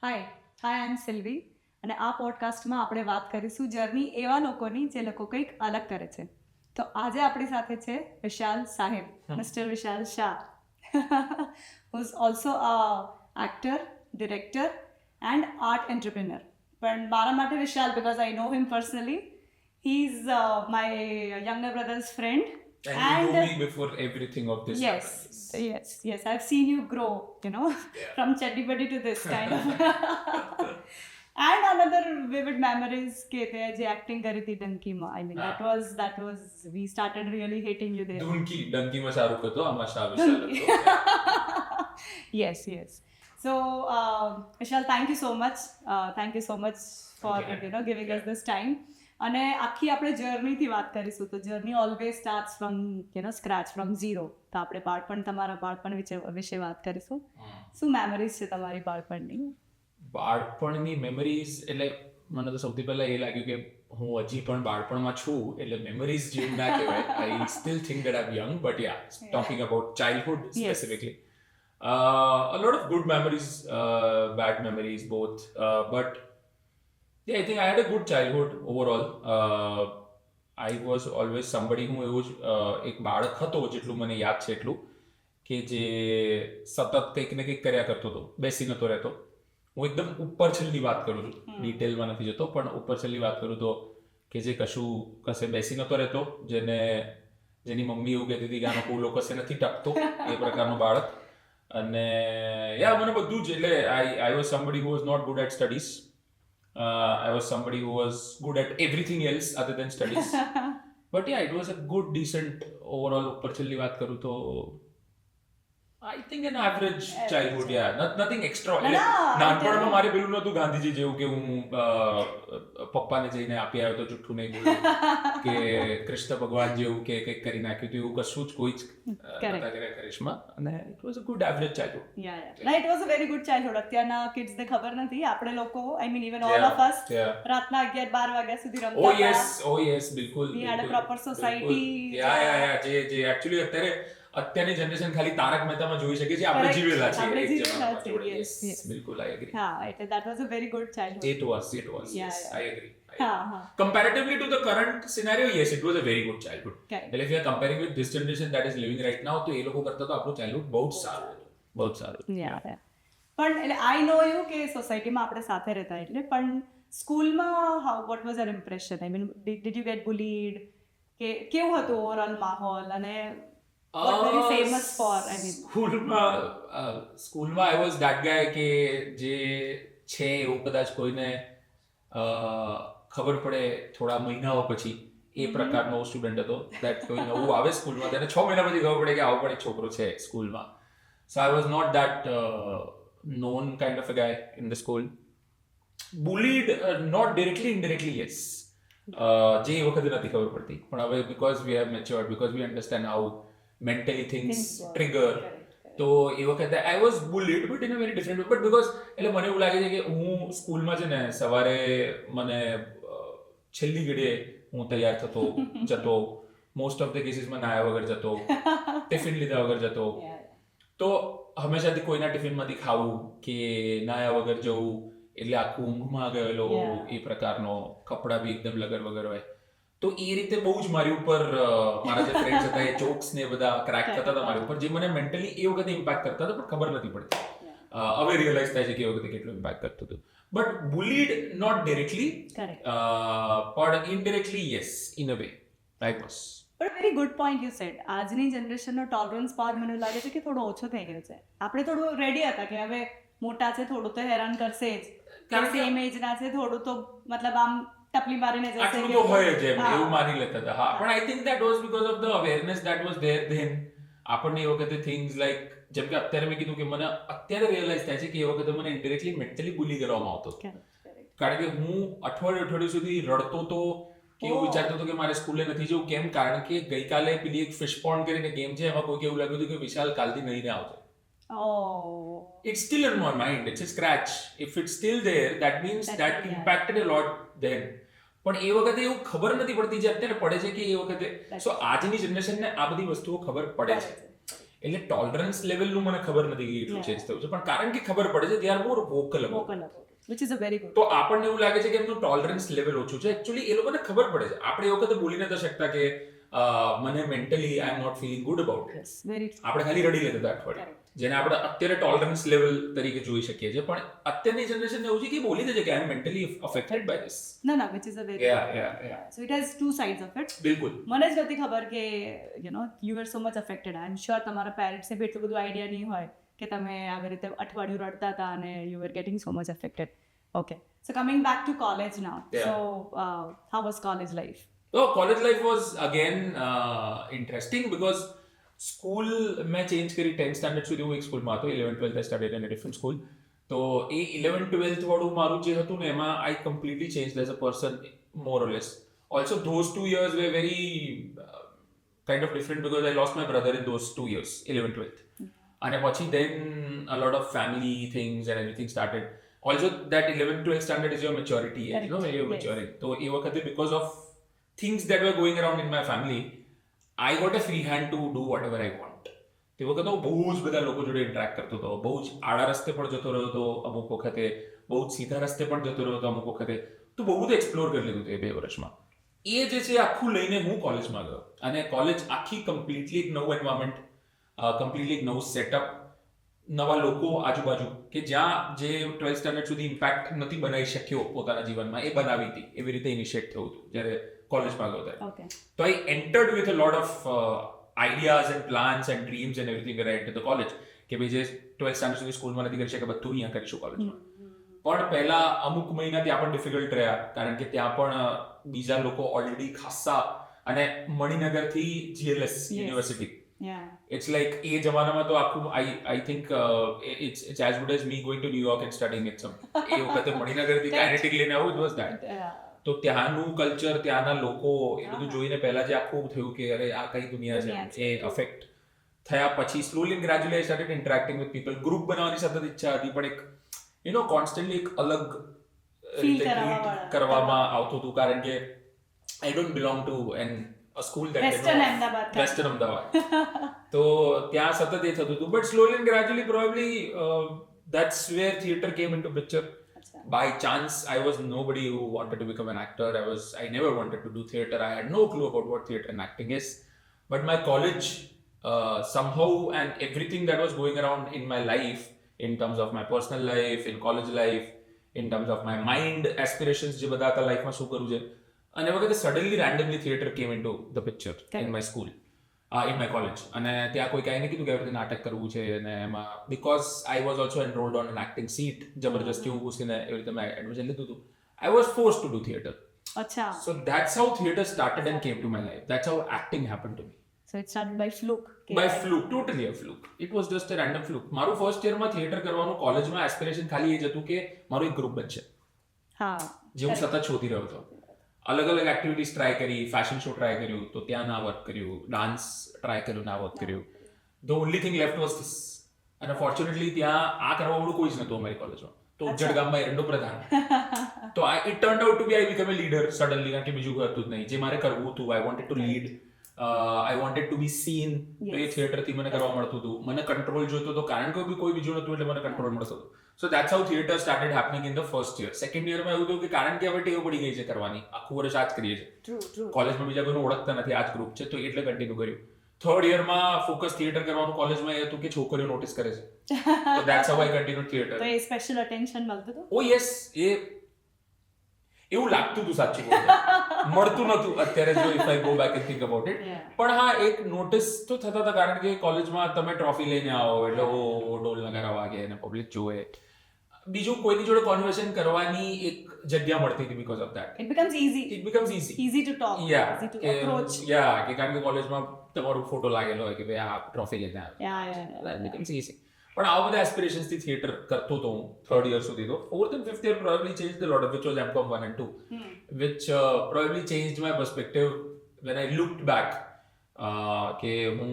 હાય આઈ એમ સિલ્વી અને આ પોડકાસ્ટમાં આપણે વાત કરીશું જર્ની એવા લોકોની જે લોકો કંઈક અલગ કરે છે. તો આજે આપણી સાથે છે વિશાલ સાહેબ, mister Vishal Shah, who is also a actor, director and art entrepreneur. પણ મારા માટે વિશાલ, because I know him personally, he's my younger brother's friend. And you know me before everything of this happens. Yes. I've seen you grow, from Chaddi Buddy to this kind of. And another vivid memories કે તે જે acting કરી હતી ડંકીમાં. I mean, that was we started really hating you there. ડંકીમાં Shahrukh હતો, આમાં શાહ વિશાલ હતો. Yes. So, Vishal, thank you so much. Thank you so much for giving us this time. અને આખી આપણે જર્નીથી વાત કરીશું. તો journey always starts from scratch, from zero. તો આપણે તમારા બાળપણ વિશે વાત કરીશું. શું મેમરીઝ છે તમારી બાળપણની? બાળપણની મેમરીઝ એટલે મને તો સૌથી પહેલા એ લાગ્યું કે હું હજી પણ બાળપણમાં છું, એટલે મેમરીઝ જેવું ના કહેવાય. I still think that I am young, but yeah, talking about childhood specifically. A lot of good memories, bad memories, both. But yeah, I think I had a good childhood overall. I was always somebody who એવું એક બાળક હતો, જેટલું મને યાદ છે એટલું, કે જે સતત કંઈક ને કંઈક કર્યા કરતો હતો, બેસી નતો રહેતો. હું એકદમ ઉપર છેલ્લી વાત કરું છું, ડિટેલમાં નથી જતો, પણ ઉપર છેલ્લી વાત કરું તો કે જે કશે બેસી નતો રહેતો, જેની મમ્મી એવું કહેતી હતી કે આનો કુલો કશે નથી ટકતો, એ પ્રકારનો બાળક. અને યા મને બધું જ, એટલે I was somebody who was not good at studies. I was somebody who was good at everything else other than studies. But yeah, it was a good, decent overall. ઉપર છેલ્લી વાત કરું તો I think an average childhood, yeah. Nothing extra. નાનપણમાં મારે પેલું નતું ગાંધીજી જેવું કે હું પપ્પાને જઈને આપી આવ્યો તો જુઠ્ઠું નહીં બોલું, કે કૃષ્ણ ભગવાન જેવું કે કંઈક કરી નાખ્યું, તો એવું કશું જ કોઈ જ નતા કર્યા કરિશ્મા. અને it was a good average childhood. Yeah. It was a very good childhood. અત્યારના કિડ્સને ખબર નથી, આપણે લોકો, I mean even all of us, રાતના 11-12 વાગ્યા સુધી રમતા હતા. Oh yes, બિલકુલ. We had a proper society. Yeah. જે actually અત્યારની જનરેશન ખાલી તારક મહેતામાં જોઈ શકે છે, આપણે જીવેલા છીએ એક જમાનામાં. Yes, બિલકુલ, I agree. એટલે that was a very good childhood. It was. Yes, I agree. Comparatively to the current scenario, yes, it was a very good childhood. But if you are comparing with this generation that is living right now, તો એ લોકો કરતા તો આપણું childhood બહુ જ સારું હતું, બહુ જ સારું. પણ એટલે આઈ નો યુ કે સોસાયટીમાં આપણે સાથે રહેતા, એટલે પણ સ્કૂલમાં what was your impression? I mean, did you get bullied, કે કેવું હતું ઓવરઓલ માહોલ? અને what were you famous for? I mean, સ્કૂલમાં I was that guy કે જે છે એવું કદાચ કોઈને ખબર પડે થોડા મહિનાઓ પછી, એ પ્રકારનો સ્ટુડન્ટ હતો. દેટ કોઈ નવું આવે સ્કૂલમાં તેને 6 મહિના પછી ખબર પડે કે આવો પણ એક છોકરો છે સ્કૂલમાં. સો I was not that known kind of a guy in the school. Bullied, not directly, indirectly, yes. જે એ વખતે નથી ખબર પડતી, પણ હવે because we have matured, because we understand how mentally things trigger, તો એ વખતે I was bullied, but in a very different way. But because એટલે મને એવું લાગે છે કે હું સ્કૂલમાં છે ને સવારે મને છેલ્લી ઘડીએ હું તૈયાર જતો, મોસ્ટ ઓફ ધ કેસીસમાં નાયા વગર જતો, ટિફિન લીધા વગર જતો. તો હંમેશાથી કોઈના ટિફિનમાંથી ખાવું કે નાયા વગર જવું, એટલે આખું ઊંઘમાં ગયેલો એ પ્રકારનો, કપડાં બી એકદમ લગર વગર હોય. તો એ રીતે બહુ જ મારી ઉપર મારા જે ફ્રેન્ડ્સ હતા એ જોક્સ ને બધા ક્રેક કરતા હતા મારી ઉપર, જે મને મેન્ટલી એ વખતે ઇમ્પેક્ટ કરતા હતા, પણ ખબર નથી પડતી. હવે રિયલાઇઝ થાય છે કે એ વખતે કેટલું ઇમ્પેક્ટ કરતું હતું. બટ બુલીડ નોટ ડાયરેક્ટલી, પણ indirectly yes, in a way I was. But very good point you sad. આજની જનરેશનનો ટોલરન્સ પાવર મને લાગે છે કે થોડો ઓછો થઈ ગયો છે. આપણે થોડું રેડી હતા કે હવે મોટા છે, થોડું તો હેરાન કરશે જ, સેમ એજના છે, થોડું તો મતલબ આમ ટપલી મારીને જશે, આટલું તો હોય જ, એવું માની લેતા હતા. હા, પણ I think that was because of the awareness that was there then. આપણને એ વખતે થિંગ્સ લાઈક, જેમ કે અત્યારે મેં કીધું કે મને અત્યારે રિયલાઇઝ થાય છે કે એ વખતે મને ઇન્ડિરેક્ટલી મેન્ટલી બુલી કરવામાં આવતો, કારણ કે હું અઠવાડિયું સુધી રડતો હતો, કે એવું વિચારતો હતો કે મારે સ્કૂલે નથી જવું. કેમ? કારણ કે ગઈકાલે પેલી એક ફિશ પોન્ડ કરીને ગેમ છે, એમાં કોઈક એવું લાગ્યું હતું કે વિશાલ કાલથી નહીં આવતો. It's still in my mind. It's a scratch. If it's still there, that means that impacted a lot then. પણ એ વખતે એવું ખબર નથી પડતી જે અત્યારે પડે છે કે એ વખતે. સો આજની જનરેશનને આ બધી વસ્તુઓ ખબર પડે છે. એટલે ટોલરન્સ લેવલનું મને ખબર નથી કે એટલું ચેન્જ થયું છે, પણ કારણ કે ખબર પડે છે they are more vocal which is a very good. તો આપણને એવું લાગે છે કે એમનું ટોલરન્સ લેવલ ઓછું છે. એકચ્યુઅલી એ લોકોને ખબર પડે છે. આપણે એ વખતે બોલી નથી શકતા કે મને mentally I am not feeling good about it. Yes, very true. આપણે ખાલી રડી લેતા હતા અઠવાડિયે, જેને આપણે અત્યારે ટોલરન્સ લેવલ તરીકે જોઈ શકીએ છીએ, પણ અત્યારની જનરેશન એવું છે કે બોલી દે છે કે I am mentally affected by this. No, which is a very Yeah. So it has two sides of it. બિલકુલ. મને જ નથી ખબર કે you were so much affected. I'm sure તમારા પેરેન્ટ્સને બી એટલું બધું આઈડિયા નહીં હોય કે તમે આવી રીતે અઠવાડિયું રડતા હતા અને you were getting so much affected. Okay. So coming back to college now. Yeah. So how was college life? So college life was again interesting because school મેં ચેન્જ કરી 10th સ્ટાન્ડર્ડ સુધી હું એક સ્કૂલમાં હતો. 11th 12th I studied in a different school. તો એ 11th 12th વાળું મારું જે હતું ને એમાં I completely changed as a person more or less. Also those 2 years were very kind of different because I lost my brother in those 2 years, 11th 12th. અને પછી then a lot of family things and everything started. Also that 11th 12th standard is your maturity age, you know, when you're maturing. તો એ વખતે because of things that were going around in my family, I got a free hand to do whatever I want. તે વખતે હું બહુ જ બધા લોકો જોડે ઇન્ટરેક્ટ કરતો હતો, બહુ જ આડા રસ્તે પણ જતો રહ્યો હતો અમુક વખતે, બહુ જ સીધા રસ્તે પણ જતો રહ્યો હતો અમુક વખતે. તો બહુ બધું એક્સપ્લોર કરી લીધું હતું એ 2 વર્ષમાં. એ જે છે આખું લઈને હું કોલેજમાં ગયો, અને કોલેજ આખી કમ્પ્લીટલી એક નવું એન્વાયરમેન્ટ, કમ્પ્લીટલી એક નવું સેટઅપ, નવા લોકો આજુબાજુ કે જ્યાં જે 12th સ્ટાન્ડર્ડ સુધી ઇમ્પેક્ટ નથી બનાવી શક્યો પોતાના જીવનમાં, એ બનાવી હતી. એવી રીતે ઇનિશિએટ થયું હતું જ્યારે કોલેજમાં ગયો ત્યારે. Okay. So I entered with a lot of ideas and plans and dreams and everything when I entered the college. કે ભાઈ જે 12th સ્ટાન્ડર્ડ સુધી સ્કૂલમાં નથી કરી શકે બધું અહીંયા કરીશું કોલેજમાં. પણ પહેલા અમુક મહિના ત્યાં પણ ડિફિકલ્ટ રહ્યા, કારણ કે ત્યાં પણ બીજા લોકો ઓલરેડી ખાસા, અને મણિનગરથી GLS યુનિવર્સિટી, it's like એ જમાનામાં તો આખું I think it's as good as me going to New York and studying it some. એ વખતે મણિનગરથી કાઇનેટિક લઈને આવું, it was that. તો ત્યાંનું કલ્ચર, ત્યાંના લોકો, એ બધું જોઈને પહેલા જે આખું થયું કે અરે આ કઈ દુનિયા છે, એ અફેક્ટ થયા પછી slowly and gradually I started interacting with people. Group બનાવવાની સતત ઈચ્છા હતી, પણ એક કોન્સ્ટન્ટલી એક અલગ રીતે ટ્રીટ કરવામાં આવતું હતું, કારણ કે I don't belong to a school that Western Ahmedabad. તો ત્યાં સતત એ થતું હતું, but slowly and gradually probably that's where theatre came into picture. By chance, I was nobody who wanted to become an actor. I never wanted to do theatre. I had no clue about what theatre and acting is. But my college, somehow, and everything that was going around in my life, in terms of my personal life, in college life, in terms of my mind aspirations, જે બધા હતા લાઈફમાં શું કરવું છે, અને એ વખતે suddenly randomly theatre કેમ into the picture in my school, in my college. અને ત્યાં કોઈ કાંઈ નહીં કીધું કે આવી રીતે નાટક કરવું છે, અને એમાં because I was also enrolled on an acting seat, જબરજસ્તી હું ઘૂસીને એવી રીતે મેં એડમિશન લીધું હતું. I was force to do theatre. અચ્છા. So that's how theatre started and came to my life. That's how acting happened to me. So it started by fluke. By fluke, totally a fluke. It was just a random fluke. મારું first યરમાં theatre કરવાનું કોલેજમાં aspiration ખાલી એ જ હતું કે મારું એક group બનશે. હા. જે હું સતત શોધી રહ્યો હતો. અલગ અલગ એક્ટિવિટીઝ ટ્રાય કરી, ફેશન શો ટ્રાય કર્યું, તો ત્યાં ના વર્ક કર્યું, ડાન્સ ટ્રાય કર્યું, ના વર્ક કર્યું. The only thing left was this. અને ફોર્ચ્યુનેટલી ત્યાં આ કરવાવાળું કોઈ જ નહોતું અમારી કોલેજમાં. તો ઉજ્જડ ગામમાં એરંડો પ્રધાન. તો it turned out to be I become a leader suddenly, કારણ કે બીજું કરતું જ નહીં. જે મારે કરવું હતું, I wanted to lead, I wanted to be seen. તો એ થિયેટરથી મને કરવા મળતું હતું. મને કંટ્રોલ જોઈતો હતો, કારણ કે કોઈ બીજું નહોતું એટલે મને કંટ્રોલ મળતો હતો. So that's how theatre started happening in the first year. Second year માં એવું થયું કે કારણ કે હવે ટેવ પડી ગઈ છે કરવાની, આખું વર્ષ આ જ કરીએ છીએ, કોલેજમાં બીજા કોઈને ઓળખતા નથી, આ જ ગ્રુપ છે, તો એટલે કન્ટિન્યુ કર્યું. થર્ડ યરમાં ફોકસ થિયેટર કરવાનું કોલેજમાં એ હતું કે છોકરીઓ નોટિસ કરે છે, તો that's how I continued theatre. તો એ સ્પેશિયલ અટેન્શન મળતું હતું? Oh yes, એવું લાગતું હતું સાચું મળતું નતું અત્યારે જો if I go back and think about it. પણ હા, એક નોટિસ તો થતા હતા, કારણ કે કોલેજમાં તમે ટ્રોફી લઈને આવો એટલે ઢોલ નગારા વાગે અને પબ્લિક જોવે. બીજું કોઈની જોડે કોન્વર્સેશન કરવાની એક જગ્યા મળતી હતી because of that. It becomes easy. Easy to talk. Yeah. Easy to approach. Yeah, કે કારણ કે કોલેજમાં તમારો ફોટો લાગેલો હોય કે ભાઈ આ ટ્રોફી લઈને આવ્યો. Yeah. It becomes easy. પણ આવા બધા એસ્પિરેશન્સ થી થિયેટર કરતો હતો હું થર્ડ યર સુધી. તો fourth and fifth year probably changed a lot, which was MCom 1 and 2, which probably changed my perspective when I looked back. કે હું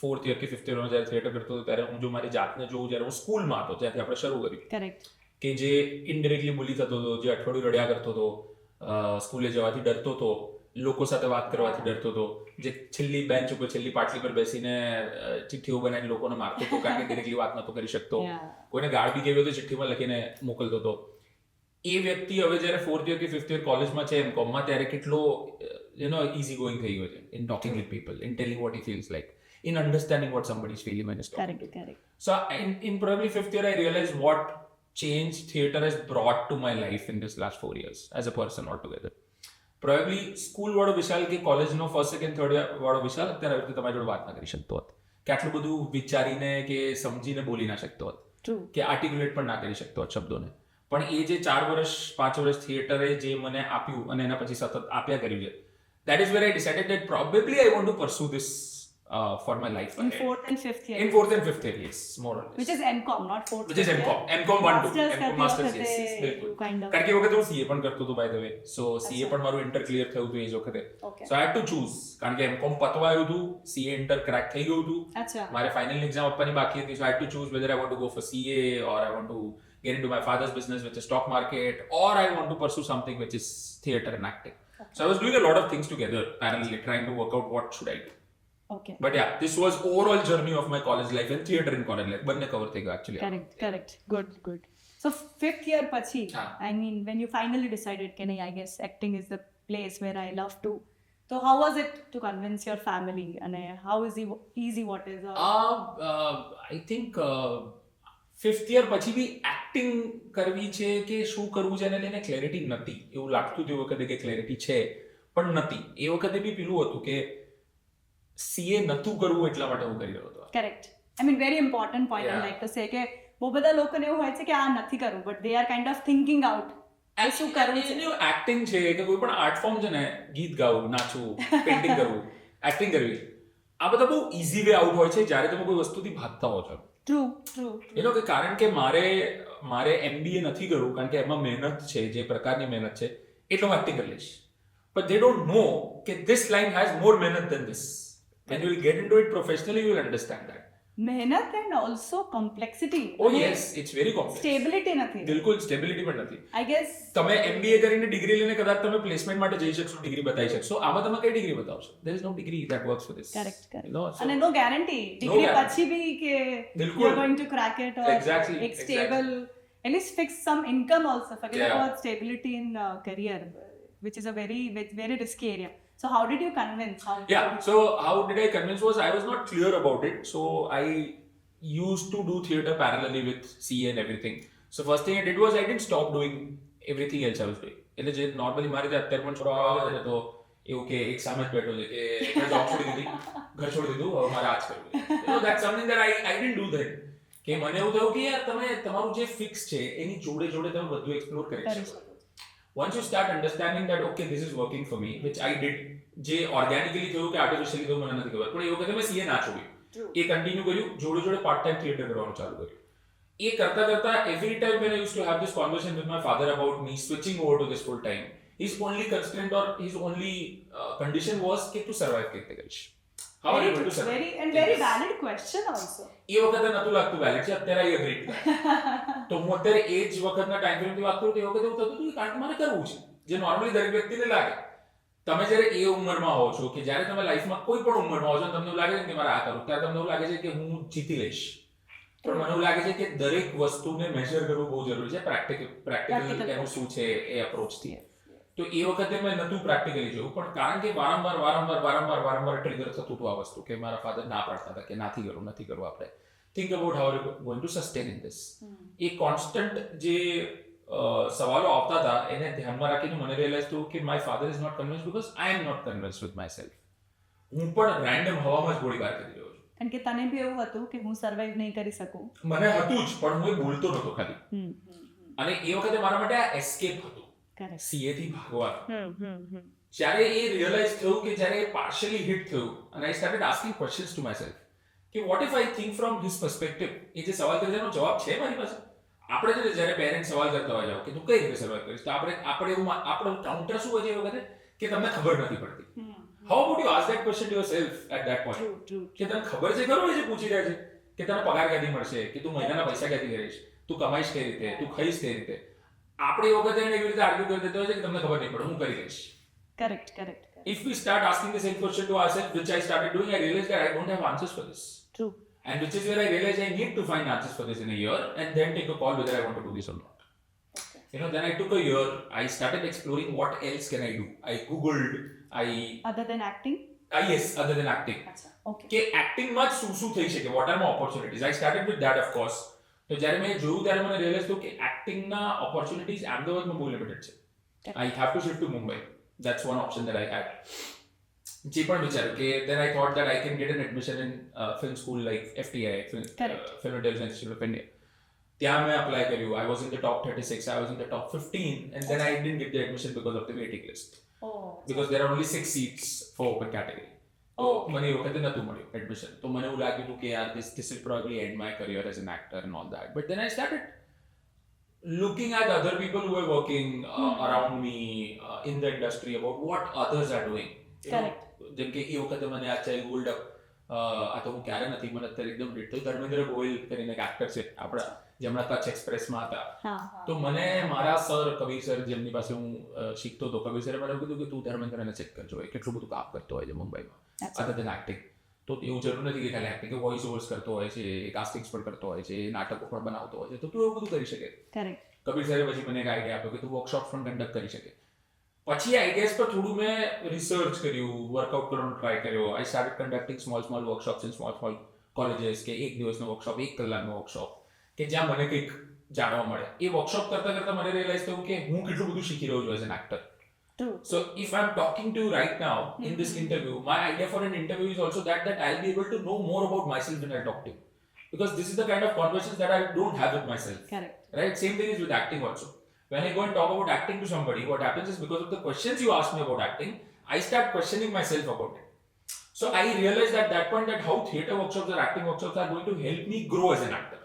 ફોર્થ યર કે ફિફ્થ યરમાં જ્યારે થિયેટર કરતો હતો ત્યારે હું જો મારી જાતને જોઉં, જ્યારે હું સ્કૂલમાં હતો ત્યાંથી આપણે શરૂ કર્યું, કરેક્ટ, કે જે ઇનડિરેક્ટલી બોલી થતો હતો, જે અઠવાડિયું રડ્યા કરતો હતો, સ્કૂલે જવાથી ડરતો હતો, લોકો સાથે વાત કરવાથી ડરતો હતો, જે છેલ્લી બેન્ચ ઉપર છેલ્લી પાટલી પર બેસીને ચિઠ્ઠીઓ બનાવીને લોકોને મારતો હતો કારણ કે ડિરેક્ટલી વાત નતો કરી શકતો, કોઈને ગાળ બી કેવી તો ચિઠ્ઠીમાં લખીને મોકલતો હતો. એ વ્યક્તિ હવે જ્યારે 4th year કે 5th year કોલેજમાં છે M.Com માં, ત્યારે કેટલો ઇઝી ગોઈંગ થઈ ગયો છે in talking with people, in telling what he feels like, in understanding what somebody is feeling when he's talking. Correct. So in probably 5th year, I realized what change theatre has brought to my life in this last 4 years as a person altogether. Probably school વાળો વિશાલ કે કોલેજનો 1st, 2nd, 3rd year વાળો વિશાલ અત્યારે આવી રીતે તમારી જોડે વાત ના કરી શકતો હોત, કે આટલું બધું વિચારીને કે સમજીને બોલી ના શકતો હોત, કે આર્ટિક્યુલેટ પણ ના કરી શકતો હોત શબ્દોને. પણ એ જે 4 વર્ષ 5 વર્ષ થિયેટરે જે મને આપ્યું અને એના પછી સતત આપ્યા કર્યું છે, that is where I decided that probably I want to pursue this for my life. In 4th and 5th year. In 4th and 5th year, yes, more or less. Which is M.Com, not 4th. Which is M.Com. M.Com 1 2. M.Com masters, yes, બિલકુલ. Kind of. કારણ કે એ વખતે હું CA પણ કરતો હતો by the way. So CA પણ મારું ઇન્ટર ક્લિયર થયું હતું એ જ વખતે. So I had to choose. કારણ કે M.Com પતવા આવ્યું હતું, CA ઇન્ટર ક્રેક થઈ ગયું હતું. અચ્છા. મારે ફાઇનલ એક્ઝામ આપવાની બાકી હતી. So I had to choose whether I want to go for CA or I want to get into my father's business, which is stock market, or I want to pursue something which is theatre and acting. So I was doing a lot of things together, parallelly trying to work out what should I do. Okay. But yeah, this was overall journey of my college life and theatre in college life. બંને cover થઈ ગયો actually. Correct. Good. So 5th year પછી, I mean, when you finally decided, can I guess acting is the place where I love to. So how was it to convince your family? And how is easy what is? I think 5th year પછી બી acting કરવી છે કે શું કરવું છે એને લઈને clarity નથી. એવું લાગતું હતું એ વખતે કે ક્લેરિટી છે પણ નથી. એ વખતે બી પેલું હતું કે CA નતું કરવું એટલા માટે હું કરી રહ્યો હતો. Correct. I mean, very important point. I like to say કે બહુ બધા લોકોને એવું હોય છે કે આ નથી કરવું, but they are kind of thinking out. શું કરવું છે? એક્ટિંગ છે કે કોઈ પણ આર્ટ ફોર્મ છે ને, ગીત ગાવું, નાચવું, પેઇન્ટિંગ કરવું, એક્ટિંગ કરવી, આ બધા બહુ ઈઝી વે આઉટ હોય છે જ્યારે તમે કોઈ વસ્તુથી ભાગતા હો છો. True. કે કારણ કે મારે MBA નથી કરવું કારણ કે એમાં મહેનત છે, જે પ્રકારની મહેનત છે એટલે હું એક્ટિંગ કરી લઈશ. But they don't know કે this line has more મહેનત than this. When you will get into it professionally, you will understand that. મહેનત and also complexity. Oh yes, it's very complex. Stability નથી. બિલકુલ stability પણ નથી. I guess તમે MBA કરીને degree લઈને કદાચ તમે પ્લેસમેન્ટ માટે જઈ શકશો, ડિગ્રી બતાવી શકશો. આમાં તમે કઈ ડિગ્રી બતાવશો? There is no degree that works for this. Correct. No, so, અને no guarantee. ડિગ્રી પછી બી કે you are going to crack it or એક stable, at least fix some income also. Forget about stability in career, which is a very risky area. So how did you convince? So how did I convince was I was not clear about it. So I used to do theatre parallelly with CA and everything. So first thing I did was I didn't stop doing everything else I was doing. એટલે જે normally મારી રીતે અત્યારે પણ છોડવા આવે છે તો એવું કે એક સામે જ બેઠો છે કે મેં જોબ છોડી દીધી, ઘર છોડી દીધું, હવે મારે આ જ કરવું. That's something that I didn't do then. કે મને એવું થયું કે યાર તમે તમારું જે ફિક્સ છે એની જોડે તમે બધું એક્સપ્લોર કરી શકો. Once you start understanding that okay this is working for me, which I did, જે ઓર્ગેનિકલી થયું કે આર્ટિફિશિયલી થયું મને નથી ખબર, પણ એ વખતે મેં CA ના છોડ્યું, એ કન્ટિન્યુ કર્યું, જોડે પાર્ટ ટાઈમ થિયેટર કરવાનું ચાલુ કર્યું. એ કરતા every time when I used to have this conversation with my father about me switching over to this full time, his only constraint or his only condition was કે તું survive કેવી રીતે કરીશ. How are you able to survive? Very valid question also. એ વખતે નતું લાગતું valid છે, અત્યારે આઈ એગ્રી. તો હું અત્યારે એ જ વખતના ટાઈમ ફ્રેમથી વાત કરું તો એ વખતે એવું થતું હતું કે કારણ કે મારે કરવું છે, જે નોર્મલી દરેક વ્યક્તિને લાગે. તમે જ્યારે એ ઉંમરમાં હો છો કે જ્યારે તમે લાઈફમાં કોઈ પણ ઉંમરમાં હો છો તમને એવું લાગે છે કે મારે આ કરવું, ત્યારે તમને એવું લાગે છે કે હું જીતી લઈશ. પણ મને એવું લાગે છે કે દરેક વસ્તુને મેજર કરવું બહુ જરૂરી છે, પ્રેક્ટિકલ એનું શું છે એ અપ્રોચથી. તો એ વખતે મેં નતું પ્રેક્ટિકલી જોયું, પણ કારણ કે વારંવાર ટ્રિગર થતું હતું આ વસ્તુ કે મારા ફાધર ના પાડતા હતા કે નથી કરવું આપણે. Think about how you going to sustain in this. A constant જે સવાલો આવતા હતા એને ધ્યાનમાં રાખીને મને રિયલાઇઝ થયું કે my father is not convinced because I am not convinced with my self. હું પણ રેન્ડમ હવામાં જ ગોળીબાર કરી રહ્યો છું. કારણ કે તને બી એવું હતું કે હું સર્વાઇવ નહીં કરી શકું. મને હતું જ, પણ હું એ બોલતો નહોતો ખાલી. અને એ વખતે મારા માટે આ એસ્કેપ હતું. CA થી ભાગવાનું. જ્યારે એ રિયલાઇઝ થયું કે જ્યારે એ પાર્શિયલી હિટ થયું અને I started asking questions to my self કે what if I think from his perspective. એ જે સવાલ કરે એનો જવાબ છે મારી પાસે. આપણે છે જ્યારે પેરેન્ટ સવાલ કરતા હોય કે તું કઈ રીતે સર્વાઇવ કરીશ, તો આપણે એવું આપણું કાઉન્ટર શું હોય છે એ વખતે કે તમને ખબર નથી પડતી. How about you ask that question to yourself at that point કે તને ખબર છે ખરો એ જે પૂછી રહ્યા છે કે તને પગાર ક્યાંથી મળશે, કે તું મહિનાના પૈસા ક્યાંથી કરીશ, તું કમાઈશ કઈ રીતે, તું ખાઈશ કઈ રીતે. આપણે એ વખતે એવી રીતે આર્ગ્યુ કરી દેતો હોય છે કે તમને ખબર નહીં પડે, હું કરી લઈશ. Correct. if we start asking the same question to ourselves, which I started doing, I realized that I don't have answers for this. True. And which is where I realized I need to find answers for this in a year and then take a call whether I want to do this or not. Okay. Then I took a year, I started exploring what else can I do. I googled, Other than acting? yes, other than acting. Achha, okay. કે એક્ટિંગમાં જ શું થઈ શકે, what are my opportunities? I started with that, of course. તો જ્યારે મેં જોયું ત્યારે મને રિયલાઇઝ થયું કે એક્ટિંગના ઓપોર્ચ્યુનિટીઝ અમદાવાદમાં બહુ લિમિટેડ છે. I have to shift to Mumbai. That's one option that I had. જે પણ વિચાર્યું કે then I thought that I can get an admission in film school like FTI, Film and Television Institute of India. ત્યાં મેં apply કર્યું. I was in the top 36, I was in the top 15 and then I didn't get the admission because of the waiting list. Because there are only 6 seats for open category. તો મને એ વખતે નહોતું મળ્યું admission. તો મને એવું લાગ્યું હતું કે યાર this will probably end my career as an actor and all that. But then I started looking at other people who were working around me in the industry about what others are doing. Correct. જેમ કે એ વખતે મને આ child hold આ તો હું ક્યારે નથી, મને અત્યારે એકદમ રીટ થયું. ધર્મેન્દ્ર ગોયલ કરીને એક એક્ટર છે આપણા, જે હમણાં કચ્છ એક્સપ્રેસમાં હતા. તો મને મારા સર કબીર સર જેમની પાસે હું શીખતો હતો, કબીર સરે મને કીધું કે તું ધર્મેન્દ્રને ચેક કરજો, એ કેટલું બધું કામ કરતો હોય છે મુંબઈમાં અધર દેન એક્ટિંગ. તો એવું જરૂર નથી કે ખાલી એક્ટિંગ, કે વોઇસ ઓવર્સ કરતો હોય છે, કાસ્ટિંગ્સ પણ કરતો હોય છે, નાટકો પણ બનાવતો હોય છે, તો તું એવું બધું કરી શકે. કબીર સરે પછી મને એક આઈડિયા આપ્યો કે તું વર્કશોપ પણ કન્ડક્ટ કરી શકે. પછી આઈડિયાઝ પર થોડું મેં રિસર્ચ કર્યું, વર્કઆઉટ કરવાનો ટ્રાય કર્યો. I started conducting small workshops in small colleges, કે એક દિવસનો વર્કશોપ, 1 કલાકનો વર્કશોપ, કે જ્યાં મને કંઈક જાણવા મળે. એ વર્કશોપ કરતા કરતા મને રિયલાઇઝ થયું કે હું કેટલું બધું શીખી રહ્યો છું as an actor. So if I'm talking to you right now in this interview, my idea for an interview is also that I'll be able to know more about myself when I talk to you. Because this is the kind of conversations that I don't have with myself. Correct. Right? Same thing is with acting also. When I go and talk about acting to somebody, what happens is because of the questions you ask me about acting, I start questioning myself about it. So I realized at that point that how theatre workshops or acting workshops are going to help me grow as an actor.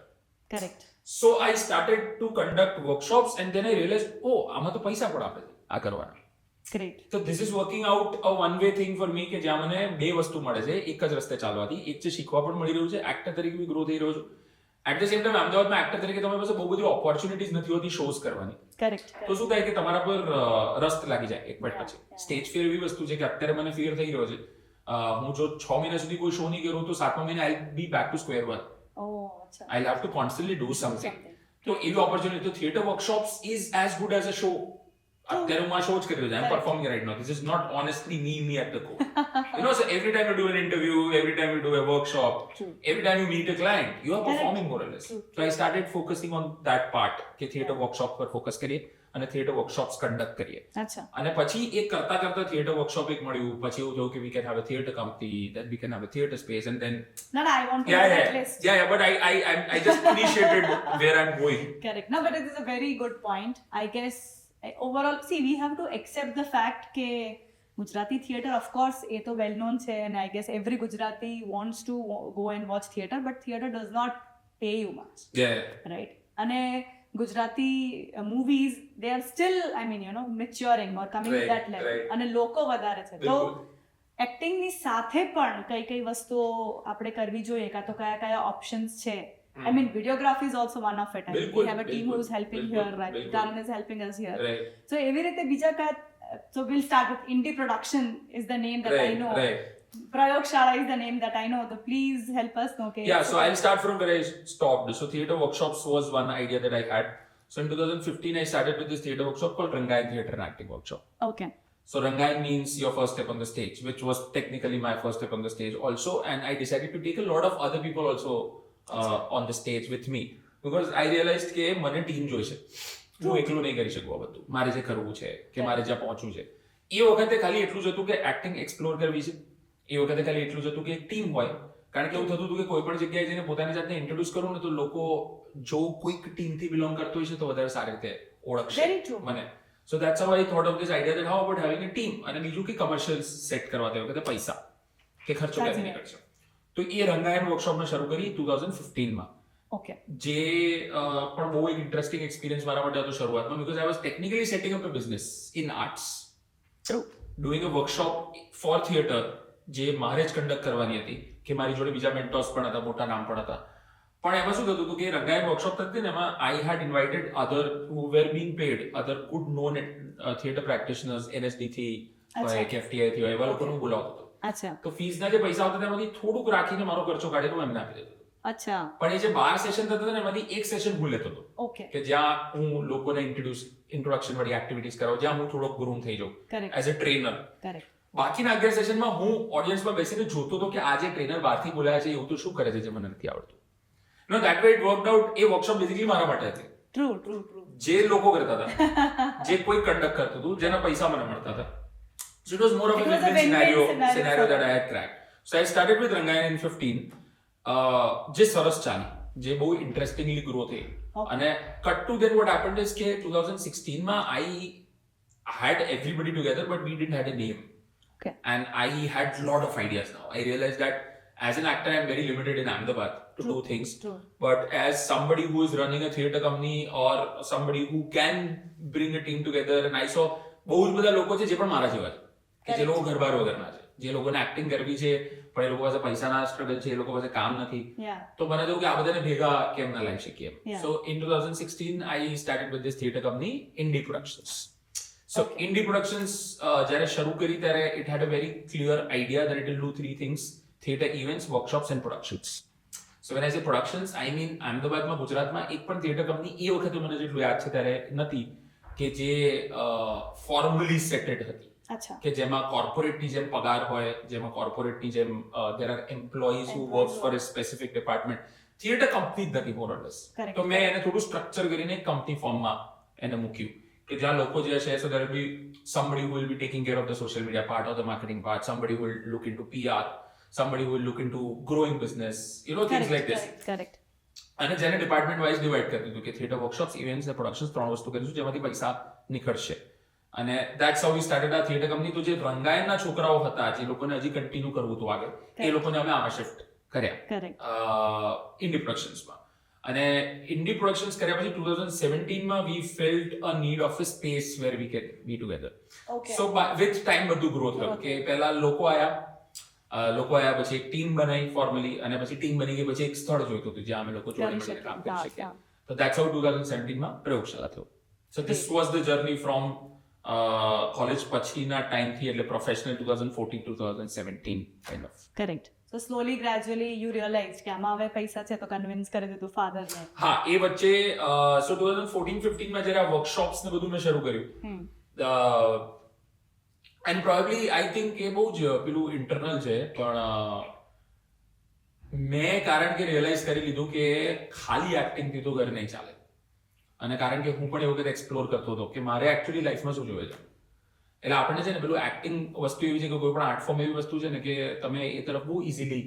Correct. So I started to conduct workshops and then I realized, oh, આમાં તો પૈસા પણ આપે છે આ કરવાના. Great. So this is working out a one way thing for me, કે જ્યાં મને બે વસ્તુ મળે છે એક જ રસ્તે ચાલવાથી. એક છે શીખવા પણ મળી રહ્યું છે, એક્ટર તરીકે બી ગ્રો થઈ રહ્યો છું. એટ ધ સેમ ટાઈમ અમદાવાદમાં એક્ટર તરીકે તમારી પાસે બહુ બધી ઓપોર્ચ્યુનિટીઝ નથી હોતી શોઝ કરવાની. કરેક્ટ. તો શું થાય કે તમારા પર રસ લાગી જાય એક મિનિટ પછી. સ્ટેજ ફિયર એવી વસ્તુ છે કે અત્યારે મને ફિયર થઈ રહ્યો છે. હું જો 6 મહિના સુધી કોઈ શો નહીં કરું તો 7મા મહિને I be back to square one. I have to constantly do something. તો એવી ઓપોર્ચ્યુનિટી. તો theatre workshops is as good as a show. અત્યારે હું આ શો જ કરી રહ્યો છું. I am performing right now. This is not honestly me at the core. So every time you do an interview, every time you do a workshop, every time you meet a client, you are performing more or less. So I started focusing on that part, કે theatre workshop પર focus કરીએ અને theatre workshops conduct કરીએ. અને પછી એક કરતા કરતા theatre workshop એક મળ્યું. પછી એવું થયું કે we can have a theatre company, then we can have a theatre space, and then I want to know that list. But I just initiated where I'm going. Correct. No, but it is a very good point. I guess overall, see, we have to accept the fact કે Gujarati theatre, of course, એ તો well known છે, and I guess every Gujarati wants to go and watch theatre, but theatre does not pay you much. Right? અને Gujarati movies, they are still, I mean, maturing or coming to that level. અને લોકો વધારે છે. તો એક્ટિંગની સાથે પણ કઈ વસ્તુઓ આપણે કરવી જોઈએ, કાં તો કયા ઓપ્શન્સ છે. I mean, videography is also one of it. We have a team who is helping here, right? Karan is helping us here. So every રીતે બીજા કયા, so we'll start with indie production is the name that I know. Prayogshara is the name that I know. So please help us know. Okay. Yeah, so I'll start from where I stopped. So theatre workshops was one idea that I had. So in 2015, I started with this theatre workshop called Rangayan Theatre and Acting Workshop. Okay. So Rangayan means your first step on the stage, which was technically my first step on the stage also. And I decided to take a lot of other people also on the stage with me. Because I realized કે મને team જોઈશે. હું એકલું નહીં કરી શકું આ બધું. મારે જે કરવું છે, કે મારે જ્યાં પહોંચવું છે. એ વખતે ખાલી એટલું જ હતું કે એક્ટિંગ એક્સપ્લોર કરવી છે. એ વખતે ખાલી એટલું જ હતું કે એક ટીમ હોય. કારણ કે એવું થતું હતું કે કોઈ પણ જગ્યાએ જઈને પોતાની જાતને ઇન્ટ્રોડ્યુસ કરું ને તો લોકો જો કોઈક ટીમથી બિલોંગ કરતો હોય છે તો વધારે સારી રીતે ઓળખશે મને. So that's how I thought of this idea that how about having a team. અને બીજું કે કમર્શિયલ સેટ કરવા તે વખતે પૈસા કે ખર્ચો કેમ નહીં કરશો. તો એ રંગાયણ વર્કશોપને શરૂ કરી 2015માં. Okay. જે પણ બહુ એક ઇન્ટરેસ્ટિંગ એક્સપિરિયન્સ મારા માટે હતો શરૂઆતમાં. Because I was technically setting up a business in arts. Doing a workshop for theatre જે મારે જ કન્ડક્ટ કરવાની હતી, કે મારી જોડે બીજા મેન્ટોર્સ પણ હતા, મોટા નામ પણ હતા. પણ એમાં શું થતું હતું કે રંગાયણ વર્કશોપ થતી ને એમાં I had invited other who were being paid, other good known theatre practitioners NSD થી, હોય કે FTI થી હોય એવા લોકોને હું બોલાવતો હતો. અચ્છા તો ફીસના જે પૈસા આવતા તેમાંથી થોડુંક રાખીને મારો ખર્ચો કાઢીને હું એમને આપી દેતો હતો. અચ્છા પણ એ જે 12 સેશન થતા હતા ને એમાંથી એક સેશન હું લેતો હતો ઓકે કે જ્યાં હું લોકોને ઇન્ટ્રોડક્શન વાળી એક્ટિવિટીઝ કરાવું, જ્યાં હું થોડોક ગ્રૂમ થઈ જાઉં correct as a trainer. Correct બાકીના 11 સેશનમાં હું ઓડિયન્સમાં બેસીને જોતો હતો કે આ જે ટ્રેનર બહારથી બોલાયા છે એવું તો શું કરે છે જે મને નથી આવડતું. No that way it worked out. એ વર્કશોપ બેઝિકલી મારા માટે હતી. ટ્રુ ટ્રુ ટ્રુ જે લોકો કરતા હતા, જે કોઈ કન્ડક્ટ કરતું હતું, જેના પૈસા મને મળતા હતા. So it was more of a win-win scenario that I had cracked. So I started with Rangayan in 15. જે સરસ ચાલી, જે બહુ ઇન્ટરેસ્ટિંગલી ગ્રો થઈ. અને cut to then what happened is કે 2016 માં I had everybody together but we didn't have a name. Okay. And I had lot of ideas now. I realized that as an actor I am very limited in Ahmedabad to do things. True. But as somebody who is running a theatre company or somebody who can bring a team together, and I saw બહુ જ બધા લોકો છે જે પણ મારા જેવા છે કે જે લોકો ઘરબાર વગરના છે, જે લોકોને એક્ટિંગ કરવી છે પણ એ લોકો પાસે પૈસાના સ્ટ્રગલ છે, એ લોકો પાસે કામ નથી. તો મને થયું કે આ બધાને ભેગા કેમ ના લાવી શકીએ. So in 2016 I started with this theatre company, Indie Productions. So Indie Productions જ્યારે શરૂ કરી ત્યારે it had a very clear idea that it will do three things: theatre events, workshops and productions. So when I say productions, I mean અમદાવાદમાં, ગુજરાતમાં એક પણ theatre company એ વખતે મને જેટલું યાદ છે ત્યારે નથી કે જે ફોર્મલી સેટેડ હતી, કે જેમાં કોર્પોરેટની જેમ પગાર હોય, જેમાં કોર્પોરેટની જેમ there are employees who works for a specific department. Theatre company જ નથી more or less. તો મેં એને થોડું સ્ટ્રક્ચર કરીને કંપની ફોર્મમાં એને મૂક્યું કે જ્યાં લોકો જે છે, so there will be somebody who will be taking care of the social media part or the marketing part, somebody who will look into PR, somebody who will look into growing business, you know, things like this. Correct. અને જેને department wise divide કરી દીધું કે theatre, workshops, events અને productions, ત્રણ વસ્તુ કરીશું જેમાંથી પૈસા નીકળશે. અને ધેટ્સ હાઉ વી સ્ટાર્ટેડ આ થિયેટર કંપની. તો જે રંગાયણના છોકરાઓ હતા, જે લોકોને હજી કન્ટિન્યુ કરવું હતું આગળ, એ લોકોને અમે આમાં શિફ્ટ કર્યા ઇન્ડી પ્રોડક્શન્સમાં. અને ઇન્ડી પ્રોડક્શન્સ કર્યા પછી 2017 માં we felt a need of a space where we can be together. So with time બધું ગ્રો થયું કે પહેલા લોકો આયા, પછી એક ટીમ બનાવી ફોર્મલી, અને પછી ટીમ બની ગઈ, પછી એક સ્થળ જોઈતું હતું જ્યાં અમે લોકો જોડે મળીને કામ કરી શકીએ. તો ધેટ્સ હાઉ 2017 માં પ્રયોગશાળા થયો. So this was the journey from college પછીના ટાઈમથી, એટલે professional 2014 to 2017 kind of. Correct. So slowly gradually you realise કે આમાં હવે પૈસા છે તો કન્વિન્સ કરી દીધું ફાધરને. હા, એ વચ્ચે સો 2014-15 માં જ્યારે આ વર્કશોપ્સ ને બધું મેં શરૂ કર્યું, એન્ડ પ્રોબેબલી આઈ થિંક એ બહુ જ પેલું ઇન્ટરનલ છે, પણ મેં કારણ કે રિયલાઇઝ કરી લીધું કે ખાલી એક્ટિંગથી તો ઘર નહીં ચાલે. અને કારણ કે હું પણ એ વખતે એક્સપ્લોર કરતો હતો કે મારે એકચ્યુઅલી લાઈફમાં શું જોઈએ છે. એટલે આપણને છે ને પેલું એક્ટિંગ વસ્તુ એવી છે કે કોઈ પણ આર્ટ ફોર્મ એવી વસ્તુ છે ને કે તમે એ તરફ બહુ ઇઝીલી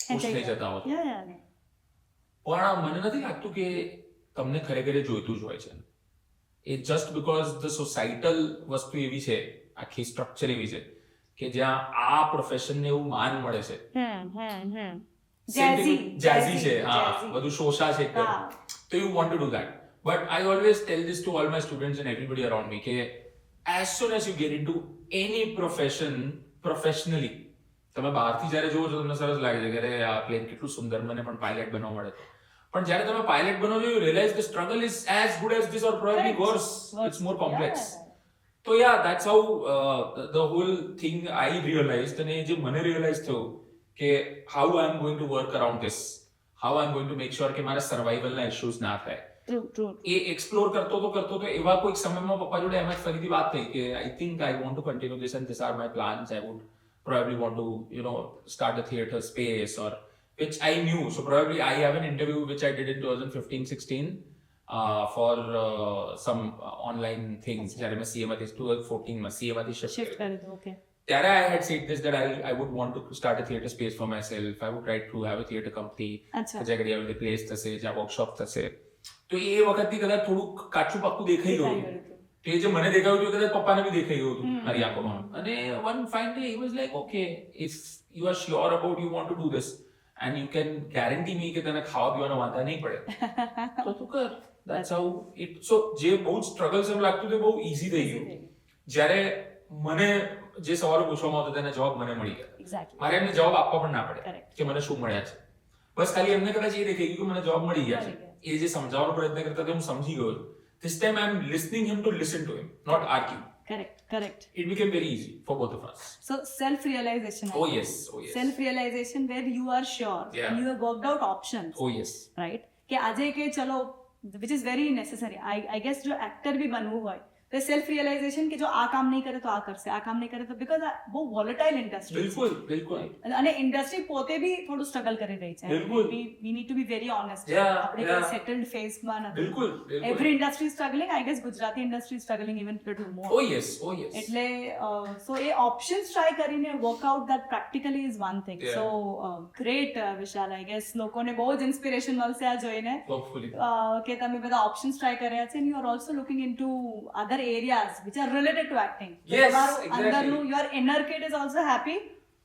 પુશ થઈ જતા હો. પણ મને નથી લાગતું કે તમને ખરેખર જોઈતું જ હોય છે. એ જસ્ટ બીકોઝ ધ સોસાયટલ વસ્તુ એવી છે, આખી સ્ટ્રક્ચર એવી છે કે જ્યાં આ પ્રોફેશનને એવું માન મળે છે, જેઝી છે, હા, બધું શોષા છે એકદમ. તો you want to do that. But I always tell this to all my students and everybody around me કે as soon as you get into any profession professionally, તમે બહારથી જ્યારે જોવો છો તમને સરસ લાગે છે કે અરે આ પ્લેન કેટલું સુંદર, મને પણ પાયલટ બનવા મળે. પણ જ્યારે તમે પાયલટ બનો છો, you realize the struggle is as good as this or probably worse. It's more complex. So yeah, that's how the whole thing I realized. અને જે મને રિયલાઇઝ થયું કે how I am going to work around this, how I am going to make sure કે મારા સર્વાઇવલના issues ના થાય. એ explore કરતો તો એવા કોઈક સમયમાં પપ્પા જોડે એમ જ ફરીથી વાત થઈ કે I think I want to continue this and this are my plans. I would probably want to, you know, start a theatre space, or which I knew. So probably I have an interview which I did in 2015-16 for some online things. જ્યારે મેં CA માંથી 2014 માં CA માંથી shift કર્યું. Okay. ત્યારે I had said this that I would want to start a theatre space for myself. I would try to have a theatre company. જ્યાં ઘડી આવી પ્લેસ થશે, જ્યાં વર્કશોપ થશે. તો એ વખતથી કદાચ થોડુંક કાચું પાક્કું દેખાઈ ગયું. તો એ જે મને દેખાયું હતું કદાચ પપ્પાને બી દેખાઈ ગયું હતું મારી આંખોમાં. અને one fine day he was like, okay, if you are sure about you want to do this and you can guarantee me કે તને ખાવા પીવાનો વાંધા નહીં પડે તો તું કર. That's how it. So જે બહુ સ્ટ્રગલ્સ એમ લાગતું તે બહુ ઈઝી થઈ ગયું જ્યારે મને જે સવાલો પૂછવામાં આવતા તેના જવાબ મને મળી ગયા. મારે એમને જવાબ આપવા પણ ના પડે કે મને શું મળ્યા છે. બસ ખાલી એમને કદાચ એ દેખાઈ ગયું કે મને જવાબ મળી ગયા છે. એ જે સમજાવવાનો પ્રયત્ન કરતા હું સમજી ગયો. This time I am listening him to listen to him, not argue. Correct. It became very easy for both of us. So self-realization. Oh yes. Self-realization where you are sure Yeah. and you have worked out options. Oh yes. Right? કે આજે કે ચલો which is very necessary. I guess જો actor भी बनવું હોય तो self realisation કે જો આ કામ નહીં કરે તો આ કરશે, આ કામ નહીં કરે તો બીકોઝ બહુ વોલેટાઇલ ઇન્ડસ્ટ્રી બિલકુલ અને ઇન્ડસ્ટ્રી પોતે બી થોડું સ્ટ્રગલ કરી રહી છે. We need to be very honest. આપણે કોઈ સેટલડ ફેઝમાં નથી. બિલકુલ every industry struggling. I guess Gujarati industry struggling even little more. O yes એટલે સો એ ઓપ્શન્સ ટ્રાય કરીને workout that practically is one thing. So great Vishal. I guess લોકોને બહુ જ ઇન્સ્પિરેશન મળશે આ જોઈને કે તમે બધા ઓપ્શન્સ ટ્રાય કર્યા છે. And you are also looking into other areas which are related to acting. Yes, exactly. Your inner kid is also happy.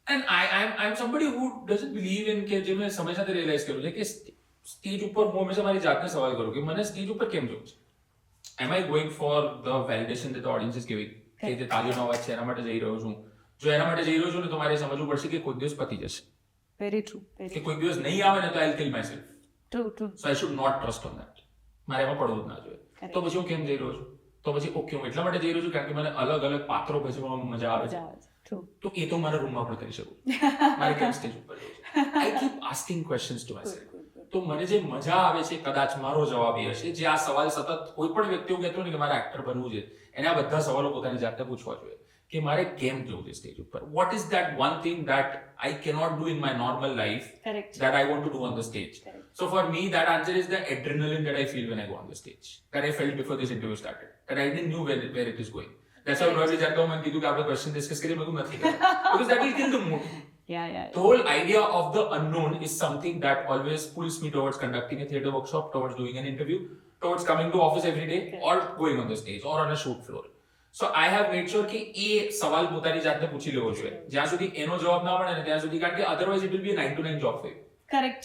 And I'm somebody who doesn't believe in કે જે મેં સમય સાથે રિયલાઇઝ કર્યું છે કે સ્ટેજ ઉપર હું હંમેશા મારી જાતને સવાલ કરું કે મને સ્ટેજ ઉપર કેમ જવું છે. Am I going for the validation that the audience is giving? કે જે તાલીનો અવાજ છે એના માટે જઈ રહ્યો છું. જો એના માટે જઈ રહ્યો છું ને તો મારે સમજવું પડશે કે કોઈ દિવસ પતી જશે. Very true. કે કોઈ દિવસ નહીં આવે ને તો I'll kill myself. True. So I should not trust on that. મારે એમાં પડવું જ ના જોઈએ. તો પછી હું કેમ જઈ રહ્યો છું? તો પછી ઓકે હું એટલા માટે જઈ રહ્યો છું કારણ કે મને અલગ અલગ પાત્રો ભજવવામાં મજા આવે છે. તો એ તો મારા રૂમમાં પણ કરી શકું. મારે કેમ સ્ટેજ ઉપર જવું છે? આઈ keep asking questions two myself. તો મને જે મજા આવે છે કદાચ મારો જવાબ એ હશે જે આ સવાલ સતત કોઈ પણ વ્યક્તિ એવું કહેતો ને કે મારે એક્ટર બનવું છે એને આ બધા સવાલો પોતાની જાતને પૂછવા જોઈએ કે મારે કેમ જવું છે સ્ટેજ ઉપર. What is that one thing that I cannot do in my normal life that I want to do on the stage. So for me that answer is the adrenaline that I feel when I go on the stage, that I felt before this interview started, that I didn't know where it is going. That's why probably જાતો મને કીધું કે આપણે question discuss કરીએ બધું નથી because that will kill the mood. The whole idea of the unknown is something that always pulls me towards conducting a theatre workshop, towards doing an interview, towards coming to office every day or going on the stage or on a shoot floor. So I have made sure કે એ સવાલ પોતાની જાતને પૂછી લેવો જોઈએ જ્યાં સુધી એનો જવાબ ના મળે ને ત્યાં સુધી કારણ કે otherwise it will be a 9 to 9 job for you. Correct.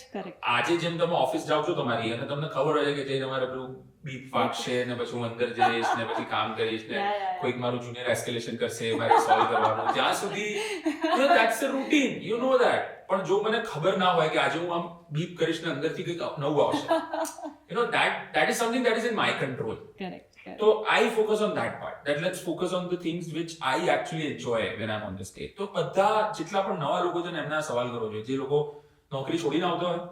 આજે જેમ તમે ઓફિસ જાવ છો તમારી અને તમને ખબર હોય કે જે તમારે પેલું બીપ વાગશે ને પછી હું અંદર જઈશ ને પછી કામ કરીશ ને કોઈક મારું જુનિયર એસ્કેલેશન કરશે મારે સોલ્વ કરવાનું જ્યાં સુધી that's a routine, you know that. પણ જો મને ખબર ના હોય કે આજે હું આમ બીપ કરીશ ને અંદરથી કંઈક નવું આવશે that is something that is in my control. Correct. So I focus on that part, that let's focus on the things which I actually enjoy when I'm on the stage. તો બધા જેટલા પણ નવા લોકો છે ને એમને આ સવાલ કરવો જોઈએ જે લોકો નોકરી છોડીને આવતો હોય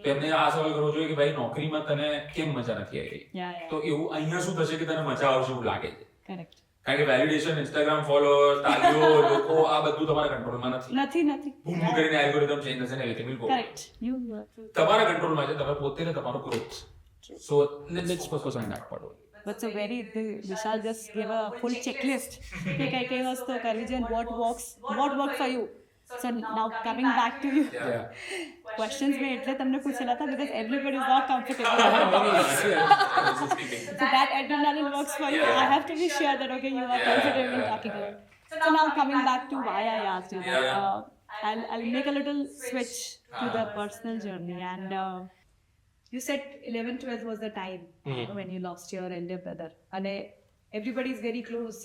તો એમને આ સવાલ કરવો જોઈએ કે ભાઈ નોકરીમાં તને કેમ મજા નથી આવી રહી. તો એવું અહીંયા શું થશે કે તને મજા આવશે એવું લાગે છે. કારણ કે વેલિડેશન, ઇન્સ્ટાગ્રામ ફોલોઅર્સ, તાલીઓ, લોકો આ બધું તમારા કંટ્રોલમાં નથી. બૂમ કરીને એલ્ગોરિધમ ચેન્જ થશે ને એવરીથિંગ વિલ ગો. તમારા કંટ્રોલમાં છે તમે પોતે ને તમારો growth. So let's focus on that part. But so Vishal just gave a full checklist કે કઈ વસ્તુ કરવી છે and what worked for you. So now coming back to you. Questions મેં એટલે તમને પૂછેલા હતા because everybody is not comfortable. So that adrenaline works for you. I have to be sure that okay you are comfortable in talking about it. So now coming back to why I asked you that. I'll make a little switch to the personal journey and you said 11th-12th was the time when you lost your elder brother. And everybody is very close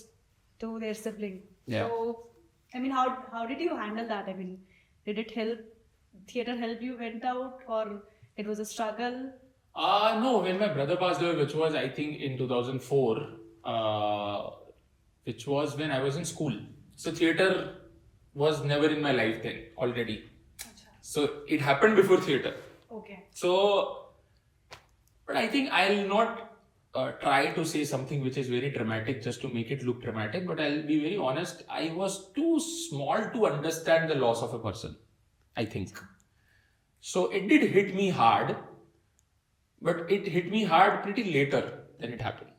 to their sibling. Yeah. So, I mean, how did you handle that? I mean, did it help? Theatre help you went out or it was a struggle? No, when my brother passed away, which was I think in 2004, which was when I was in school. So theatre was never in my life then already. So it happened before theatre. Okay. So, but I think I'll not try to say something which is very dramatic just to make it look dramatic, but I'll be very honest, I was too small to understand the loss of a person, I think. So it did hit me hard, but it hit me hard pretty later than it happened.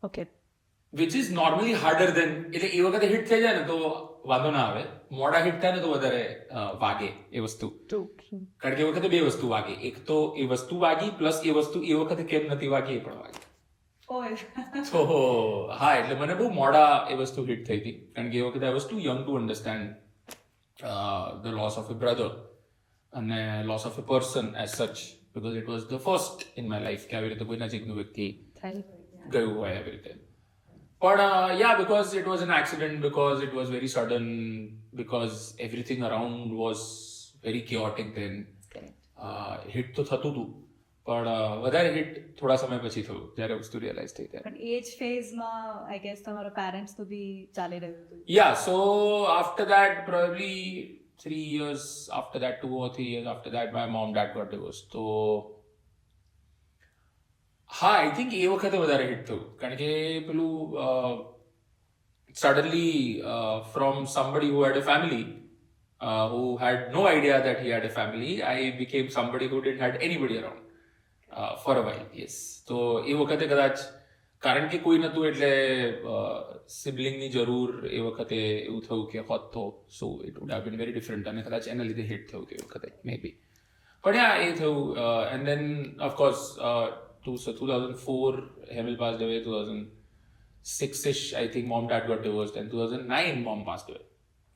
Okay. Which is normally harder than, એટલે એ વખતે hit થઈ જાય ને તો વાંધો ના આવે, મોડા હિટ થાય ને તો વધારે વાગે એ વસ્તુ. કારણ કે એ વખતે બે વસ્તુ વાગે, એક તો એ વસ્તુ વાગી પ્લસ એ વસ્તુ એ વખતે કેમ નથી વાગી એ પણ વાગી. તો હા એટલે મને બહુ મોડા એ વસ્તુ હિટ થઈ હતી કારણ કે એ વખતે I was too young to understand the loss of a brother અને loss of a person as such because it was the first in my life કે આવી રીતે કોઈ નજીકનું વ્યક્તિ ગયું હોય આવી રીતે. But yeah, because it was an accident, because it was very sudden, because everything around was very chaotic then. Hit તો થતું હતું પણ વધારે હિટ થોડા સમય પછી થયું જ્યારે વસ્તુ રિયલાઇઝ થઈ ત્યારે. પણ એજ ફેઝમાં આઈ ગેસ તમારા પેરેન્ટ્સ તો બી ચાલી રહ્યું હતું. Yeah, so after that, probably 3 years after that, 2 or 3 years after that, my mom dad got divorced. So, હા, I think એ વખતે વધારે હિટ થયું કારણ કે પેલું suddenly from somebody who had a family, who had no idea that he had a family, I became somebody who didn't had anybody around for a while. Yes. તો એ વખતે કદાચ કારણ કે કોઈ નતું એટલે સિબલિંગની જરૂર એ વખતે એવું થયું કે હોત તો so it would have been very different અને કદાચ એના લીધે હિટ થયું એ વખતે મે બી. પણ યા એ થયું and then of course 2004 Hemil passed away, 2006ish I think mom dad got divorced, and 2009 mom passed away.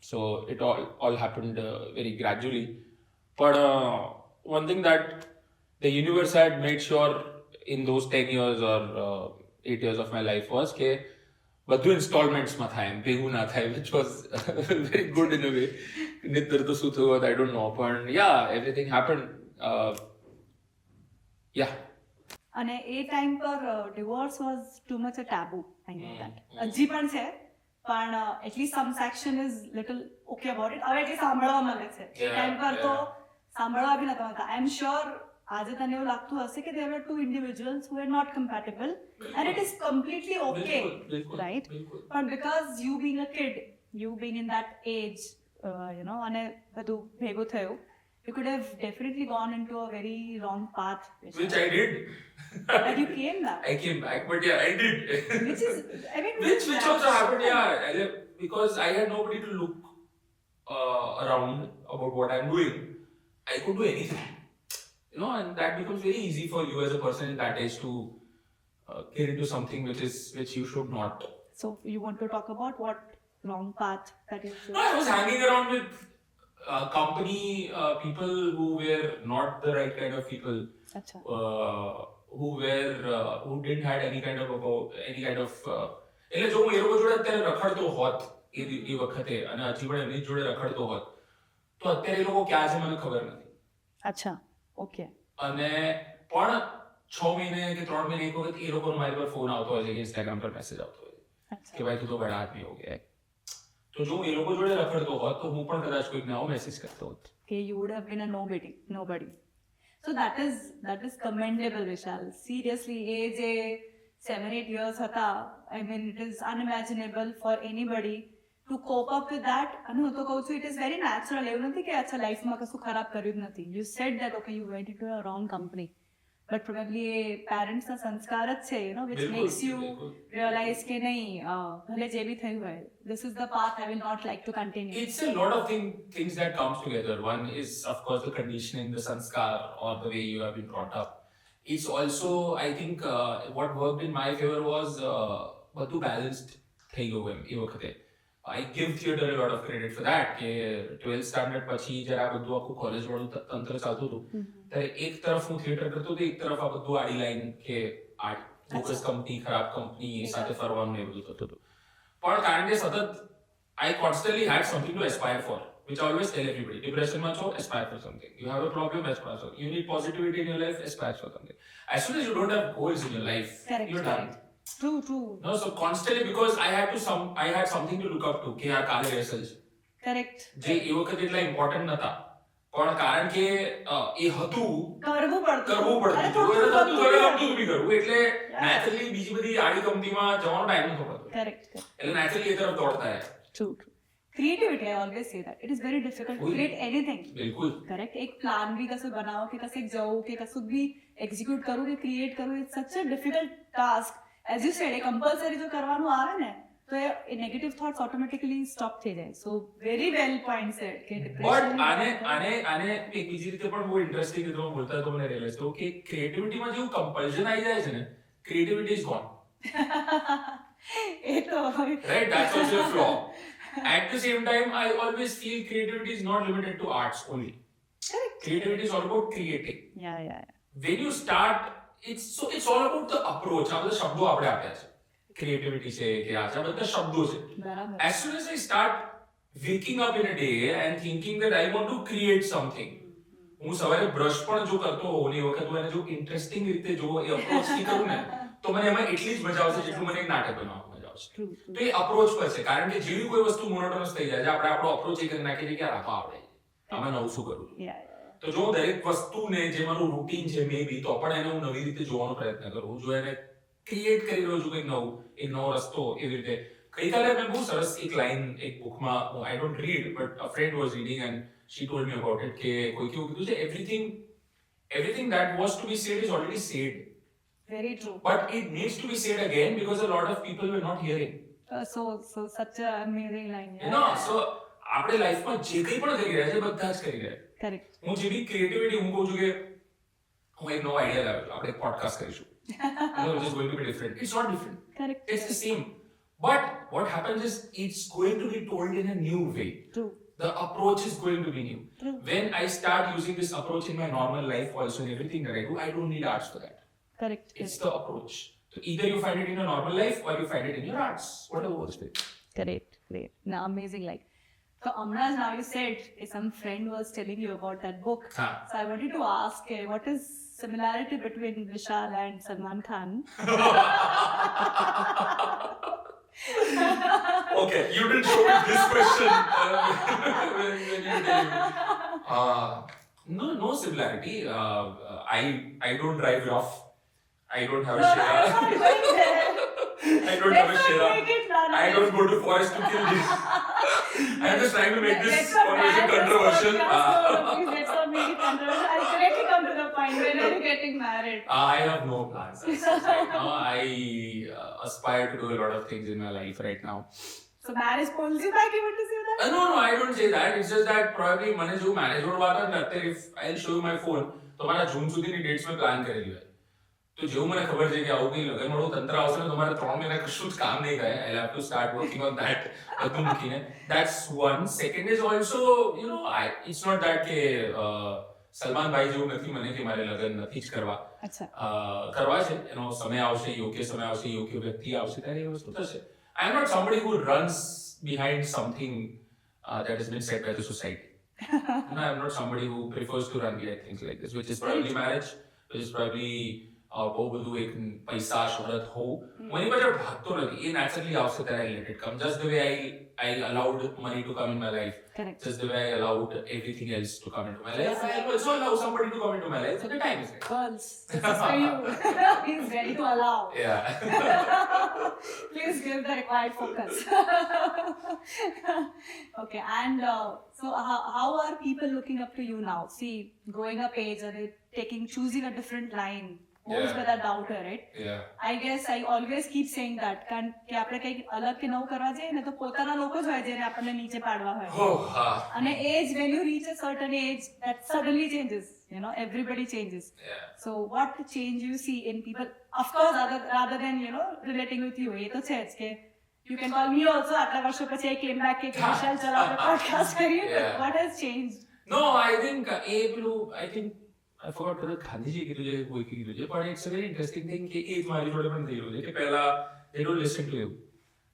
So it all happened very gradually. But one thing that the universe had made sure in those 10 years or 8 years of my life was કે બધું ઇન્સ્ટોલમેન્ટ્સમાં થાય એમ ભેગું ના થાય, which was very good in a way. નહીતર તો શું થયું I don't know, પણ yeah, everything happened. Yeah. અને એ ટાઈમ પર divorce was too much a taboo, I know that. હજી પણ છે, પણ at least some section is little okay about it. હવે એટલી સાંભળવા મળે છે. એ ટાઈમ પર તો સાંભળવા બી નતા મળતા. આઈ એમ શ્યોર આજે તને એવું લાગતું હશે કે there were two individuals who were not compatible and it is completely okay, right? But because you being a kid, you being in that age, અને બધું ભેગું થયું, you could have definitely gone into a very wrong path. Which I did. And you came back. I came back, but yeah, I did. Which is, I mean, which also happened, yeah, because I had nobody to look around about what I'm doing. I could do anything, and that becomes very easy for you as a person in that age to get into something which you should not. So you want to talk about what wrong path that is? No, I was hanging around with company people who were not the right kind of people. Achha. Who didn't had any kind of એટલે જો હું એ લોકો જોડે અત્યારે રખડતો હોત એ વખતે અને હજી પણ એમની જોડે રખડતો હોત તો અત્યારે એ લોકો ક્યાં છે મને ખબર નથી. અચ્છા, ઓકે. અને પણ 6 મહિને કે 3 મહિને એક વખત એ લોકોનો મારી પર ફોન આવતો હોય છે કે ઇન્સ્ટાગ્રામ પર મેસેજ આવતો હોય છે કે ભાઈ તું તો બડા આદમી હો ગયા. તો જો હું એ લોકો જોડે રખડતો હોત તો હું પણ કદાચ કોઈકને આવો મેસેજ કરતો હોત કે you would have been a nobody. So that is commendable, Vishal. Seriously, એ જે 7-8 years હતા, I mean, it is unimaginable for anybody to cope up with that. અને હું તો કહું છું, it is very natural. એવું નથી કે અચ્છા લાઈફમાં કશું ખરાબ કર્યું જ નથી. You said that, okay, you went into a wrong company. But probably એ પેરેન્ટ્સના સંસ્કાર જ છે, which makes you realize કે નહીં, ભલે જે બી થયું હોય, this is the path I will not like to continue. It's a lot of things that comes together. One is, of course, the conditioning, the sanskar, or the way you have been brought up. It's also, I think, what worked in my favor was બધું balanced થઈ ગયું એમ એ વખતે. I give theatre a lot of credit for that કે 12th standard પછી જ્યારે આ બધું આખું કોલેજ વાળું તંત્ર ચાલતું હતું ત્યારે એક તરફ હું થિયેટર કરતો હતો, એક તરફ આ બધું આડી લાઈન કે આર્ટ ફોકસ કંપની ખરાબ કંપની સાથે ફરવાનું એ બધું થતું હતું. પણ કારણ કે સતત I constantly had something to aspire for, which I always tell everybody. Depressionમાં છો, aspire for something. You have a problem, aspire for something. You need positivity in your life, aspire for something. As soon as you don't have goals in your life, you're done. True. No, so constantly, because I had something to look up to કે આ કાલે rehearsal છે. Correct. જે એ વખતે એટલા important નતા, પણ કારણ કે એ હતું કરવું પડતું બી કરવું એટલે નેચરલી બીજી બધી આડી કંપનીમાં જવાનો ટાઈમ નતો પડતો. Correct. એટલે નેચરલી એ તરફ દોડતા રહ્યા. True. Creativity, I always say that. It is very difficult to create anything. બિલકુલ. Correct. એક પ્લાન બી કશું બનાવો કે કશે જવું કે કશું બી એક્ઝિક્યુટ કરવું કે ક્રિએટ કરવું, it's such a difficult task. As you said, એ કમ્પલસરી જો કરવાનું આવે ને તો એ નેગેટિવ થોટ્સ ઓટોમેટિકલી સ્ટોપ થઈ જાય. So very well point said કે બટ આને એક બીજી રીતે પણ બહુ ઇન્ટરેસ્ટિંગ રીતે હું બોલતા તો મને રિયલાઇઝ થયું કે ક્રિએટિવિટીમાં જેવું કમ્પલ્શન આવી જાય છે ને, ક્રિએટિવિટી ઇઝ ગોન. એ તો right, that's also a flow. At the same time, I always feel creativity is not limited to arts only. Creativity is all about creating. Yeah. When you start, it's all about the approach. આ બધા શબ્દો આપણે આપ્યા છે. Creativity છે કે આ બધા શબ્દો છે. As soon as I start waking up in a day and thinking that I want to create something, હું સવારે બ્રશ પણ જો કરતો હોઉં એ વખત હું એને જો ઇન્ટરેસ્ટિંગ રીતે જો એ અપ્રોચથી કરું ને તો મને એમાં એટલી જ મજા આવશે જેટલું મને એક નાટક બનાવવામાં મજા આવશે. તો એ અપ્રોચ પર છે, કારણ કે જેવી કોઈ વસ્તુ મોનોટોનસ થઈ જાય છે આપણે આપણો અપ્રોચ એ કરી નાખીએ છીએ કે આ રાખવા આવડે છે, આમાં નવું શું કરું. તો જો દરેક વસ્તુને જે મારું રૂટીન છે મે બી તો પણ એને હું નવી રીતે જોવાનો પ્રયત્ન કરું, જો એને ક્રિએટ કરી રહ્યો છું કંઈક નવું, એક નવો રસ્તો એવી રીતે. ગઈકાલે મેં બહુ સરસ એક લાઈન એક બુકમાં, I don't read but a friend was reading and she told me about it કે કોઈ કેવું કીધું છે, everything that was to be said is already said. Very true. But it needs to be said again because a lot of people were not hearing. So such a amazing line. You know, so આપણે લાઈફમાં જે કંઈ પણ કરી રહ્યા છે બધા જ કરી રહ્યા છે. Correct. હું જે બી ક્રિએટિવિટી હું કહું છું કે હું એક નવો આઈડિયા લાવ્યો છું, આપણે પોડકાસ્ટ કરીશું. Which is going to be different. It's not different. Correct. It's the same. But what happens is it's going to be told in a new way. True. The approach is going to be new. True. When I start using this approach in my normal life, also in everything that I do, I don't need arts for that. Correct. It's the approach. So either you find it in your normal life or you find it in your arts, whatever works for you. Great. Now, amazing. Like, so Amraj, now you said some friend was telling you about that book. Huh. So I wanted to ask, what is similarity between Vishal and Salman Khan? Okay, you didn't show me this question when you did. No similarity. I don't drive rough. I don't have a Shera. I don't have a Shera. I don't go to forest to kill this. I'm just trying to make this conversation controversial. Please, let's not make it controversial. I'll directly come to the point. When are you getting married? I have no plans as such right now. I aspire to do a lot of things in my life right now. So marriage pulls you back, you want to say that? No, I don't say that. It's just that probably મને જો manage road વાત ને અત્યારે if I'll show you my phone તો મારા જૂન સુધીની dates મેં plan કરેલી હોય. તો જેવું મને ખબર છે કે આવું કંઈ લગ્નવાળું તંત્ર આવશે ને તો મારે 3 મહિના કશું જ કામ નહીં થાય. I'll have to start working on that. બધું મૂકીને. That's one. Second is also, you know, it's not that કે સલમાન ભાઈ જેવું નથી મને કે મારે લગ્ન નથી જ કરવા. કરવા છે, એનો સમય આવશે, યોગ્ય સમય આવશે, યોગ્ય વ્યક્તિ આવશે ત્યારે એ વસ્તુ થશે. I'm not somebody who runs behind something that has been set by the society. No, I'm not somebody who prefers to run behind things like this, which is probably marriage, which is probably બહુ બધું એક પૈસા શોહરત હોવું. હું એની પાછળ ભાગતો નથી. એ naturally આવશે ત્યારે I let it come. Just the way I allowed money to come in my life. Correct. Just the way I allowed everything else to come into my life. I also allow somebody to come into my life when the time is right. Girls, this is for you. He's ready to allow. Yeah. Please give the required focus. Okay, and so how are people looking up to you now? See, growing up age, are they choosing a different line? Always with a doubter, right? Yeah. I guess I always keep saying that કારણ કે આપણે કંઈક અલગ કે નવું કરવા જઈએ ને તો પોતાના લોકો જ હોય જેને આપણને નીચે પાડવા હોય. અને age, when you reach a certain age, that suddenly changes. You know, everybody changes. Yeah. So what change you see in people? Of course, rather than, you know, relating with you, એ તો છે જ કે you can call me also. આટલા વર્ષો પછી I came back કે વિશાલ ચાલો આપણે podcast કરીએ. What has changed? No, I think I think I forgot whether Gandhiji કીધું છે કોઈ કીધું છે, પણ it's a very interesting thing કે એ જ મારી જોડે પણ થઈ રહ્યું છે કે પહેલા they don't listen to you.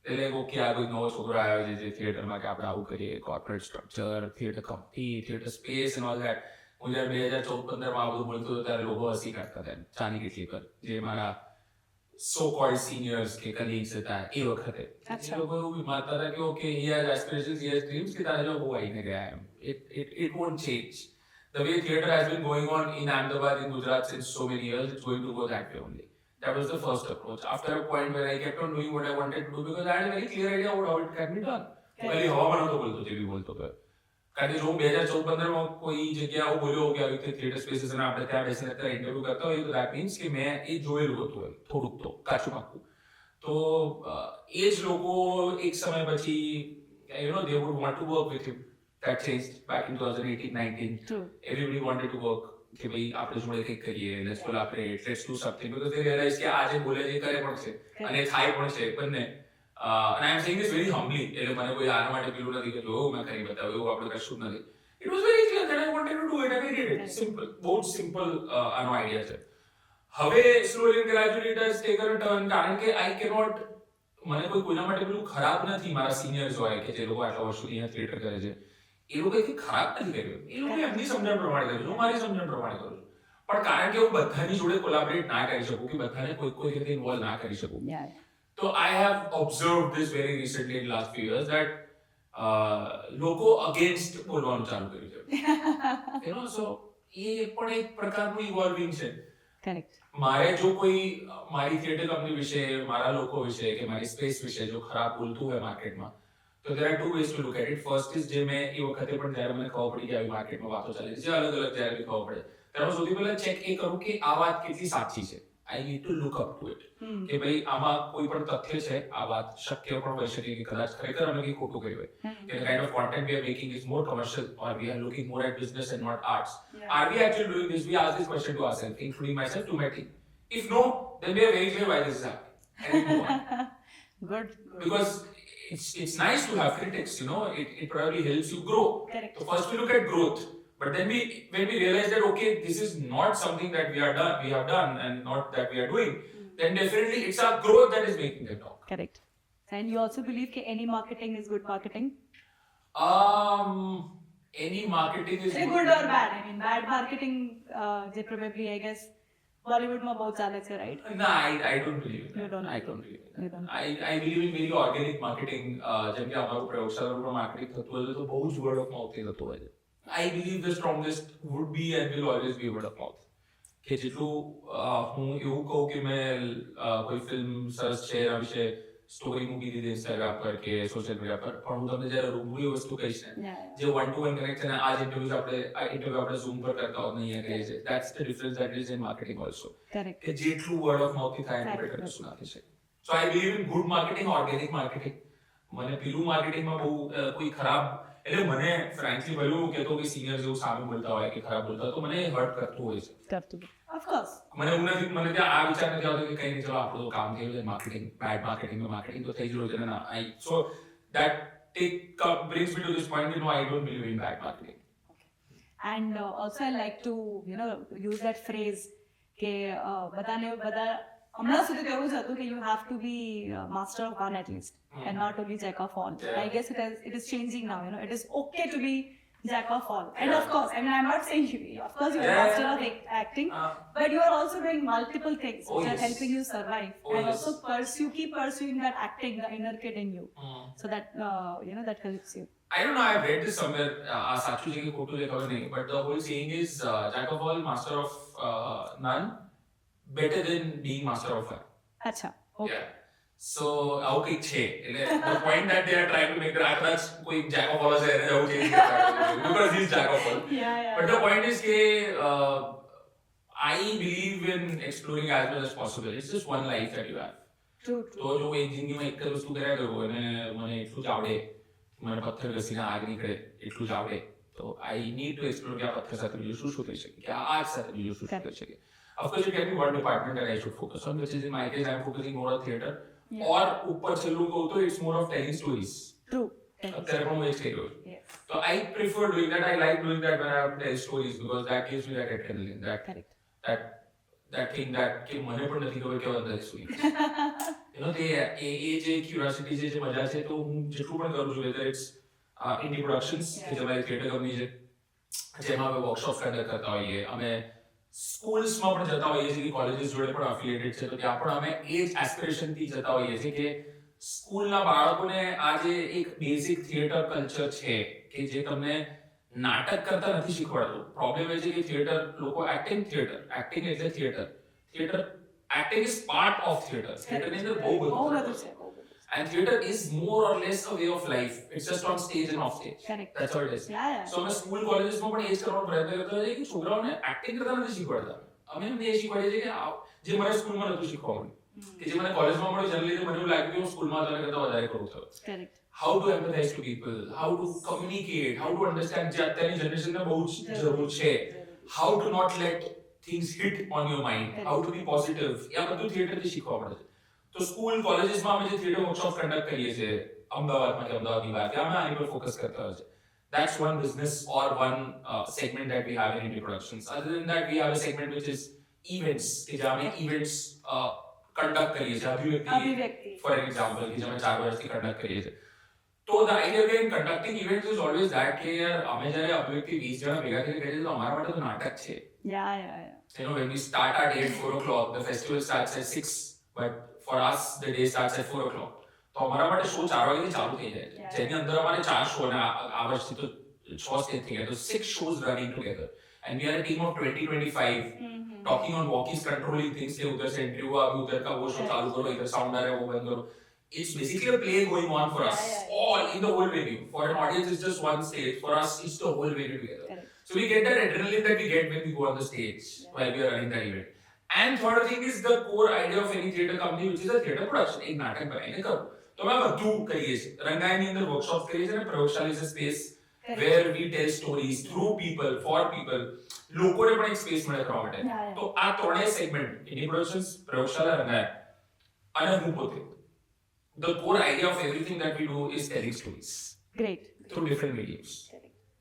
એટલે ઓકે આ કોઈ નવો છોકરો આવ્યો છે જે થિયેટરમાં કે આપણે આવું કરીએ, corporate structure, theatre company, theatre space and all that. હું જ્યારે 2014-15 આ બધું બોલતો હતો ત્યારે લોકો હસી કાઢતા હતા ચાની કેટલી પર, જે મારા સો કોલ્ડ સિનિયર્સ કે કલીગ્સ હતા એ વખતે. એ લોકો એવું બી માનતા હતા કે okay he has aspirations, he has dreams કે તારે જો બહુ આવીને ગયા એમ. It won't change. The way theatre has been going on in Ahmedabad, in Gujarat since so many years, it's going to go that way only. That was the first approach. After a point where I kept on doing what I wanted to do because I had a very clear idea about how it can be done. પહેલી હવા નહોતો બોલતો જે બી બોલતો હતો. કારણ કે જો હું 2014-15માં કોઈ જગ્યાએ આવું બોલ્યો કે આવી રીતે થિયેટર સ્પેસીસ અને આપણે ત્યાં બેસીને અત્યારે ઇન્ટરવ્યુ કરતા હોય તો દેટ મીન્સ કે મેં એ જોયેલું હતું થોડુંક તો કાચું પાકું. તો એ જ લોકો એક સમય પછી you know they would want to work with him. That changed back in 2018-19. True. Everybody wanted to work. કે ભાઈ આપણે જોડે કંઈક કરીએ, let's collaborate, let's do something, because they realize કે આ જે બોલે છે કરે પણ છે અને થાય પણ છે બંને. And I am saying this very humbly. એટલે મને કોઈ આના માટે પેલું નથી કે જો મેં કરી બતાવ્યું એવું આપણે કશું જ નથી. It was very clear that I wanted to do it and I did it. Simple. બહુ simple આનો આઈડિયા છે. હવે slowly and gradually it has taken a turn કારણ કે I cannot, મને કોઈ કોઈના માટે પેલું ખરાબ નથી મારા સિનિયર્સ હોય કે જે લોકો આટલા વર્ષોથી અહીંયા થિયેટર કરે છે એ લોકો કંઈ ખરાબ નથી કર્યું, એ લોકો એમની સમજણ પ્રમાણે કર્યું, હું મારી સમજણ પ્રમાણે કરું છું. પણ કારણ કે હું બધાની જોડે કોલાબરેટ ના કરી શકું, કે બધાને કોઈ રીતે ઇન્વોલ્વ ના કરી શકું, તો I have observe this very recently in last few years that લોકો અગેન્સ્ટ બોલવાનું ચાલુ કર્યું છે. યુ નો, સો એ પણ એક પ્રકારનું ઇવોલ્વિંગ છે. કરેક્ટ. મારે જો કોઈ મારી થિયેટર કંપની વિશે, મારા લોકો વિશે કે મારી સ્પેસ વિશે જો ખરાબ બોલતું હોય માર્કેટમાં, તો there are two ways to look at it. First is જે મેં એ વખતે પણ જ્યારે મને ખબર પડી કે આવી માર્કેટમાં વાતો ચાલે છે, જે અલગ અલગ જ્યારે બી ખબર પડે, ત્યારે હું સૌથી પહેલા ચેક એ કરું કે આ વાત કેટલી સાચી છે. I need to look up to it, કે ભાઈ આમાં કોઈ પણ તથ્ય છે, આ વાત શક્ય પણ હોઈ શકે કે કદાચ ખરેખર અમે કંઈ ખોટું કર્યું હોય, કે the kind of content we are making is more commercial or we are looking more at business and not arts. Are we actually doing this? We ask this question to ourselves, including myself, to my team. If no, then we are very clear why this is happening and we move on. Good. Because it's nice to have critics, you know, it probably helps you grow. Correct. So first we look at growth, but then when we realize that okay, this is not something that we have done and not that we are doing, then definitely it's our growth that is making them talk. Correct. And you also believe that any marketing is good marketing? Any marketing is good or bad? I mean, bad marketing, they probably, I guess, Bollywood માં બહુ ચાલે છે, right? No, I don't believe in that. You don't? I don't believe in that. You don't? I believe in very organic marketing. જેમ કે અમારું પ્રયોગશાળાનું marketing થતું હોય તો બહુ જ word of mouth થી થતું હોય છે. I believe the strongest would be and will always be word of mouth. કે જેટલું હું એવું કહું કે મેં કોઈ ફિલ્મ સરસ છે એના વિશે સ્ટોરી મૂકી દીધી ઇન્સ્ટાગ્રામ પર કે સોશિયલ મીડિયા પર, પણ હું તમને જ્યારે રૂબરૂ એ વસ્તુ કહીશ ને, જે વન ટુ વન કનેક્ટ છે ને, આ ઇન્ટરવ્યુ આપણે ઝૂમ પર કરતા હોત નહીં કરીએ છીએ, that's the difference that is in marketing also. કે જેટલું વર્ડ ઓફ માઉથ થી થાય એની બેટર વસ્તુ નાખી છે. So I believe in good marketing, organic marketing. મને પેલું માર્કેટિંગમાં બહુ કોઈ ખરાબ, એટલે મને ફ્રેન્કલી ભલું હું કહેતો કે સિનિયર જેવું સામે બોલતા હોય કે ખરાબ બોલતા હોય તો મને હર્ટ કરતું હોય છે. Of course. મને એવું નથી, મને ત્યાં આ વિચાર નથી આવતો કે કઈ નહીં, ચલો આપણું તો કામ થયું છે માર્કેટિંગ, બેડ માર્કેટિંગ તો થઈ ગયું છે ને. So that brings me to this point that no, I don't believe in bad marketing. And also I like to, you know, use that phrase કે બધા હમણાં સુધી તો એવું જ હતું કે you have to be master of one at least and not only jack of all. I guess it is changing now, you know, it is okay to be jack of all. And of course, I mean, I'm not saying you, of course you are master of acting, but you are also doing multiple things which are helping you survive and also keep pursuing that acting, the inner kid in you. So that, you know, that helps you. I don't know, I've read this somewhere, સાચું છે કે ખોટું છે ખબર નહીં, but the whole saying is jack of all, master of none, better than being master of one. અચ્છા, okay. Yeah. So આવું કંઈક છે, એટલે the point that they are trying to make that કદાચ કોઈ jack of all હશે એને જવું છે because he is jack of all. Yeah. But the point is કે I believe in exploring as much as possible. It's just one life that you have. True. તો જો એક જિંદગીમાં એક જ વસ્તુ કર્યા કરું અને મને એટલું જ આવડે, મને પથ્થર ઘસીને આગ નીકળે એટલું જ આવડે, તો આઈ નીડ ટુ એક્સપ્લોર કે આ પથ્થર સાથે બીજું શું થઈ શકે, કે આ આગ સાથે બીજું શું થઈ શકે. Of course, it can be one department that I should focus on, which is in my case, I'm focusing more on theatre. Or ऊपर चलूँ कहूँ तो it's more of telling stories. True. અત્યારે પણ હું એ જ કહી રહ્યો છું. Yes. So I prefer doing that. I like doing that when I have to tell stories because that gives me that adrenaline, Correct. that thing that કે મને પણ નથી ખબર કેવા બધા stories. You know, એ જે curiosity છે, જે મજા છે, તો હું જેટલું પણ કરું છું, whether it's indie productions કે જે અમારી theatre company છે, જેમાં અમે workshops conduct કરતા હોઈએ, અમે સ્કૂલ્સમાં પણ જતા હોઈએ છીએ, કોલેજીસ જોડે પણ અફિલિએટેડ છે, તો ત્યાં પણ અમે એ જ એસ્પિરેશનથી જતા હોઈએ છીએ કે સ્કૂલના બાળકોને આ જે એક બેઝિક થિયેટર કલ્ચર છે કે જે તમને નાટક કરતા નથી શીખવાડતું. પ્રોબ્લેમ એ છે કે થિયેટર લોકો એક્ટિંગ એટલે theatre acting is part of થિયેટરની અંદર બહુ બધું છે. And theatre is more or less a way of life. It's just on stage and off stage. Correct. That's what it is. Yeah. So અમે school કોલેજીસમાં પણ એ જ કરવાનો પ્રયત્ન કરતા હોઈએ કે છોકરાઓને એક્ટિંગ કરતા નથી શીખવાડતા. અમે એમને એ શીખવાડીએ છીએ કે જે મને સ્કૂલમાં નહોતું શીખવાનું, કે જે મને કોલેજમાં મળ્યું, જનરલી મને એવું લાગ્યું કે હું સ્કૂલમાં તેના કરતા વધારે કરું થયો. Correct. How to empathize to people, how to communicate, how to understand જે અત્યારની જનરેશનને બહુ જ જરૂર છે. How to not let things hit on your mind, how to be positive. એ આ બધું થિયેટરથી શીખવા મળે છે. તો સ્કૂલ કોલેજીસમાં અમે જે થિયેટર વર્કશોપ કન્ડક્ટ કરીએ છીએ અમદાવાદમાં કે અમદાવાદની બહાર, ત્યાં અમે આની પર ફોકસ કરતા હોય છે. That's one business or one segment that we have in indie productions. Other than that, we have a segment which is events, કે જ્યાં અમે events conduct કરીએ છીએ. અભિવ્યક્તિ, for example, કે જે અમે 4 વર્ષથી conduct કરીએ છીએ. તો the idea behind conducting events is always that કે યાર અમે જ્યારે અભિવ્યક્તિ 20 જણા ભેગા થઈને કરીએ તો અમારા માટે તો નાટક છે. Yeah. You know, when we start our day at 4 o'clock, the festival starts at 6, but for us the day starts at 4 o'clock. તો અમારા માટે શો 4 વાગે ચાલુ થઈ જાય છે, જેની અંદર અમારે 4 શો અને આ વર્ષથી તો 6 સ્ટેજ થઈ ગયા, તો 6 shows running together and we are a team of 20-25 talking on walkies, controlling things કે ઉધર से इंटरव्यू आ गया, उधर का वो शो चालू करो, इधर साउंड आ रहा है वो बंद करो. It's basically a play going on for us, all in the whole venue. For an audience it's just one stage, for us it's the whole venue together. So we get that adrenaline that we get when we go on the stage while we are running that event. And third thing is the core idea of any theatre company, which is a theatre production. एक नाटक बनाने करो तो मैं બધું કરીએ છીએ. રંગાઈની અંદર વર્કશોપ કરીએ છીએ અને પ્રયોગશાળા is a space where we tell stories through people, for people. લોકોને પણ એક સ્પેસ મળે કરવા માટે. તો આ ત્રણેય સેગમેન્ટ, એની પ્રોડક્શન્સ, પ્રયોગશાળા, રંગાઈ અને હું પોતે, the core idea of everything that we do is telling stories. Great. Through different mediums.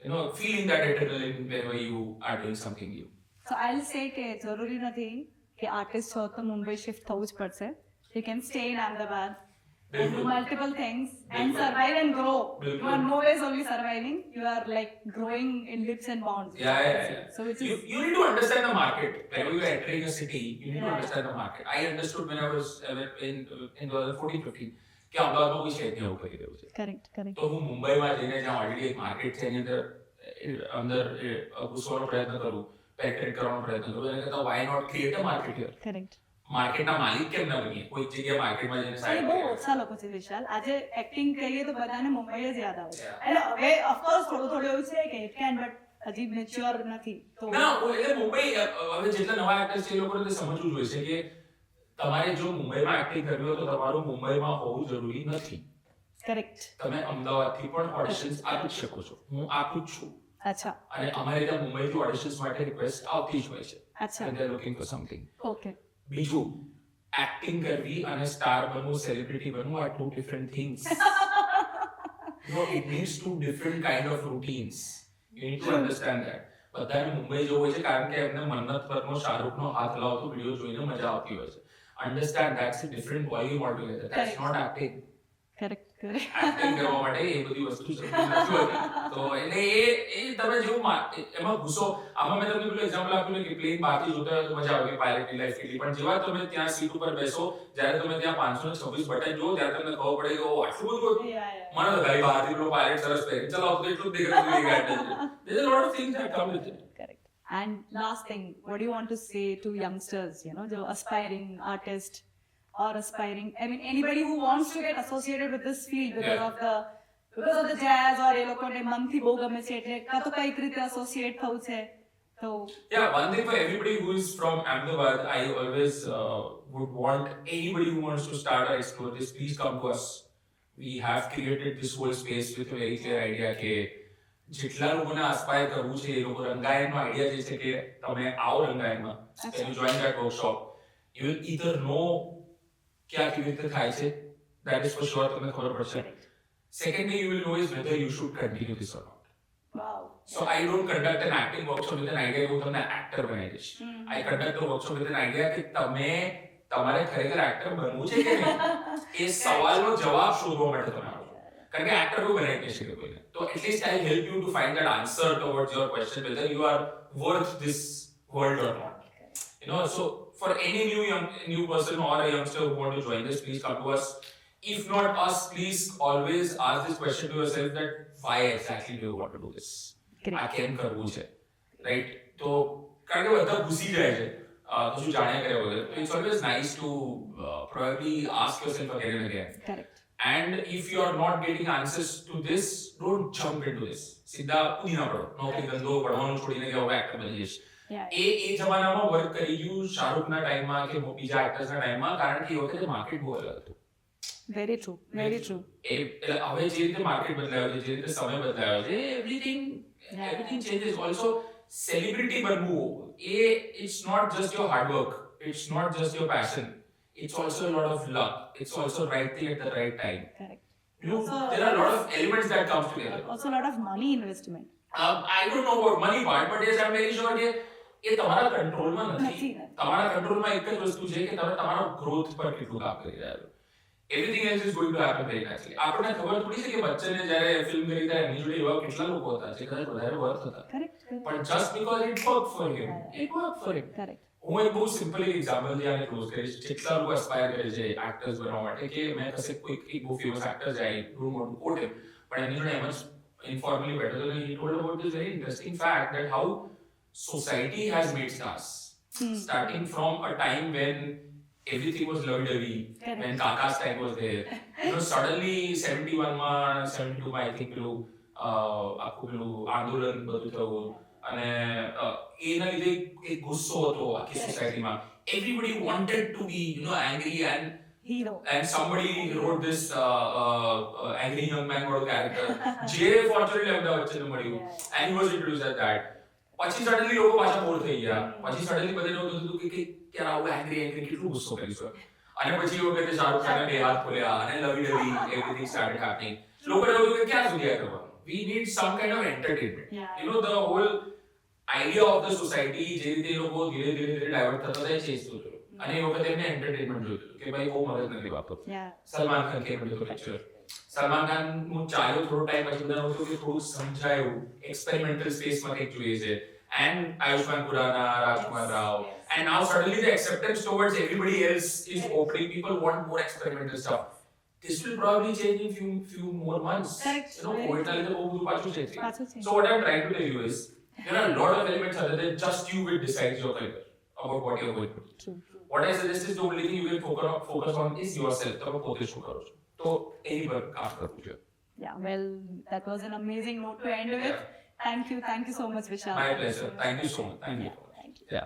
You know, feeling that adrenaline whenever you are doing something new. So I'll say કે જરૂરી નથી કે artist છો તો મુંબઈ શિફ્ટ થવું જ પડશે. You can stay in Ahmedabad and do multiple things and survive and grow. You are no ways only surviving, you are like growing in leaps and bounds. Yeah. So which is You need to understand the market. Whenever you are entering a city, you need to understand the market. I understood when I was in 2014-15 કે અમદાવાદમાં કોઈ છે જ નહીં એવું કરી રહ્યું છે. correct. તો હું મુંબઈમાં જઈને જ્યાં ઓલરેડી એક માર્કેટ છે એની અંદર ઘૂસવાનો પ્રયત્ન કરું, પેનેટ્રેટ કરવાનો પ્રયત્ન કરું, એને કરતા why not create a market here? correct. માર્કેટના માલિક કેમ ના બનીએ? કોઈ જગ્યાએ માર્કેટમાં જઈને અને સાઈડ બહુ ઓછા લોકો છે વિશાલ. આજે એક્ટિંગ કહીએ તો બધાને મુંબઈ જ યાદ આવે છે. એટલે હવે ઓફકોર્સ થોડું એવું છે કે ઇટ કેન, બટ હજી મેચ્યોર નથી. તો ના, એટલે મુંબઈ હવે જેટલા નવા એક્ટર્સ છે એ લોકોને તે સમજવું જોઈએ છે કે તમારે જો મુંબઈમાં એક્ટિંગ કરવી હોય તો તમારું મુંબઈમાં હોવું જરૂરી નથી. કરેક્ટ. તમે અમદાવાદથી પણ ઓડિશન્સ આપી જ શકો છો. હું આપું જ છું. અચ્છા. અને અમારે ત્યાં મુંબઈથી ઓડિશન્સ માટે રિક્વેસ્ટ આવતી જ હોય છે. અચ્છા. And they are looking for something. Okay. બીજું, એક્ટિંગ કરવી અને સ્ટાર બનવું, સેલિબ્રિટી બનવું are two different things. No, it needs two different kind of routines. You need to understand that. બધાને મુંબઈ જવું હોય છે કારણ કે એમને મન્નત પરનો શાહરૂખનો હાથ લાવતો વિડીયો જોઈને મજા આવતી હોય છે. Understand that's a different volume altogether. That's not acting. Correct. Acting કરવા માટે એ બધી વસ્તુ જરૂરી નથી હોતી. તો એટલે એ તમે જેવું એમાં ઘૂસો, આમાં મેં તમને પેલું એક્ઝામ્પલ આપ્યું કે પ્લેન બહારથી જોતા હોય તો મજા આવે કે પાયલટની લાઈફ કેટલી, પણ જેવા તમે ત્યાં સીટ ઉપર બેસો, જ્યારે તમે ત્યાં 526 બટન જુઓ ત્યારે તમને ખબર પડે કે ઓ આટલું બધું મને તો ભાઈ બહારથી પેલો પાયલટ સરસ પહેરી ચલાવતો એટલું જ દેખાતું. There's a lot of things that come with it. Correct. And last thing, what do you want to say to youngsters, the aspiring artist or aspiring, I mean anybody who wants to get associated with this field because of the jazz, or એ લોકોને મનથી બહુ ગમે છે એટલે કાં તો કઈક રીતે એસોસિએટ થવું છે? So yeah, one thing for everybody who is from Ahmedabad, I always would want anybody who wants to start or explore this, please come to us. We have created this whole space with a very clear idea કે જેટલા લોકોને આસ્પાયર કરવું છે એ લોકો, રંગાયણનો idea જે છે કે તમે આવો રંગાયણમાં, when you join that workshop, you will either know કે આ કેવી રીતે થાય છે, that is for sure તમને ખબર પડશે. Secondly, you will know is whether you should continue this or not. wow. So I don't conduct an acting workshop with an idea કે હું તમને actor બનાવી દઈશ. I conduct a workshop with an idea કે તમારે ખરેખર actor બનવું છે કે નહીં, એ સવાલનો જવાબ શોધવા માટે તમે આવો. કારણ કે actor કોઈ બનાવી નહીં શકે કોઈને. તો at least I help you to find that answer towards your question whether you are worth this world or not. So for any new person or a youngster who want to join this, please come to us. If not us, please always ask this question to yourself that why exactly do you want to do this? આ કેમ કરવું છે, right? તો કારણ કે બધા ઘૂસી જાય છે કશું જાણ્યા કર્યા વગર. So it's always nice to probably ask yourself again and again. Correct. And if you are not getting answers to this, don't jump into this. સીધા કૂદી ના પડો, નોકરી ધંધો પડવાનું છોડીને કે હવે એક્ટર બની જઈશ. એ જમાનામાં વર્ક કરી ગયું શાહરૂખના ટાઈમમાં કે બીજા એક્ટર્સના ટાઈમમાં, કારણ કે એ વખતે માર્કેટ બહુ અલગ હતું. Very true, very true. હવે જે રીતે માર્કેટ બદલાયો છે, જે રીતે સમય બદલાયો છે, એવરીથિંગ ચેન્જીસ. ઓલ્સો સેલિબ્રિટી બનવું એ it's not just your hard work, it's not just your passion, it's also a lot of luck, it's also right thing at the right time. Correct. There are a lot of elements that comes together. Also a lot of money investment. I don't know about money part, but yes, I'm very sure કે એ તમારા કંટ્રોલમાં નથી. તમારા કંટ્રોલમાં એક જ વસ્તુ છે કે તમે તમારા ગ્રોથ પર કેટલું કામ કરી રહ્યા છો. everything else is going to happen very naturally. આપણને ખબર થોડી છે કે બચ્ચને જ્યારે ફિલ્મ કરી ત્યારે એની જોડે એવા કેટલા લોકો હતા જે કદાચ વધારે વર્થ હતા, Correct. પણ just because it worked for him, it worked for him. Correct. હું એક બહુ સિમ્પલ એક્ઝામ્પલ થી આને ક્લોઝ કરીશ. જેટલા લોકો એસ્પાયર કરે છે એક્ટર્સ બનવા માટે કે મેં કશે કોઈ એક બહુ ફેમસ એક્ટર છે, આઈ ડોન્ટ વોન્ટ ટુ કોટ હિમ, પણ એની જોડે એમ જ ઇન્ફોર્મલી બેઠો હતો, he told about this very interesting fact that how society has made stars, starting from a time when everything was lovey-dovey, when Kaka's time was there. Suddenly 71 માં 72 માં I think પેલું આખું પેલું આંદોલન બધું થયું અને એના લીધે એક ગુસ્સો હતો આખી સોસાયટીમાં. Everybody wanted to be angry Hero. and somebody wrote this angry young man વાળું character જે fortunately અમદાવાદ વચ્ચે મળ્યું and he was introduced as that. પછી સડનલી લોકો પાછા બોર થઈ ગયા, પછી સડનલી બધાને એવું થતું કે યાર આવું એંગ્રી કેટલું ગુસ્સો કરીશું, અને પછી એ વખતે શાહરુખ ખાને બે હાથ ખોલ્યા અને lovey dovey everything started happening. લોકોને એવું કે ક્યાં સુધી આ કરવાનું, we need some kind of entertainment, the whole idea of the society જે રીતે એ લોકો ધીરે ધીરે ડાયવર્ટ થતા જાય ચેન્જ થતું હતું, અને એ વખતે એમને એન્ટરટેનમેન્ટ જોઈતું કે ભાઈ બહુ મગજ નથી વાપરતું. સલમાન ખાન કે બધું પિક્ચર સલમાન ખાન નું ચાલ્યો થોડો ટાઈમ પછી બધાને હતું કે થોડું સમજાયું, એક્સપેરિમેન્ટલ સ્પેસમાં કંઈક જોઈએ છે, and Ayushmann Khurrana, Rajkumar Rao, and now suddenly the acceptance towards everybody else is opening. People want more experimental stuff. This will probably change in few more months. Correct. COVID na lidhe bohu pachu change. Pachu. So what I'm trying to tell you is there are a lot of elements other than just you will decide your career about what you're going to do. True. What I suggest is the only thing you can focus on is yourself. તમે પોતે શું કરો છો, તો એની પર કામ કરવું જોઈએ. Yeah, well, that was an amazing note to end with. Thank you so much, Vishal. My pleasure. Thank you so much. Thank you. Thank you. Yeah.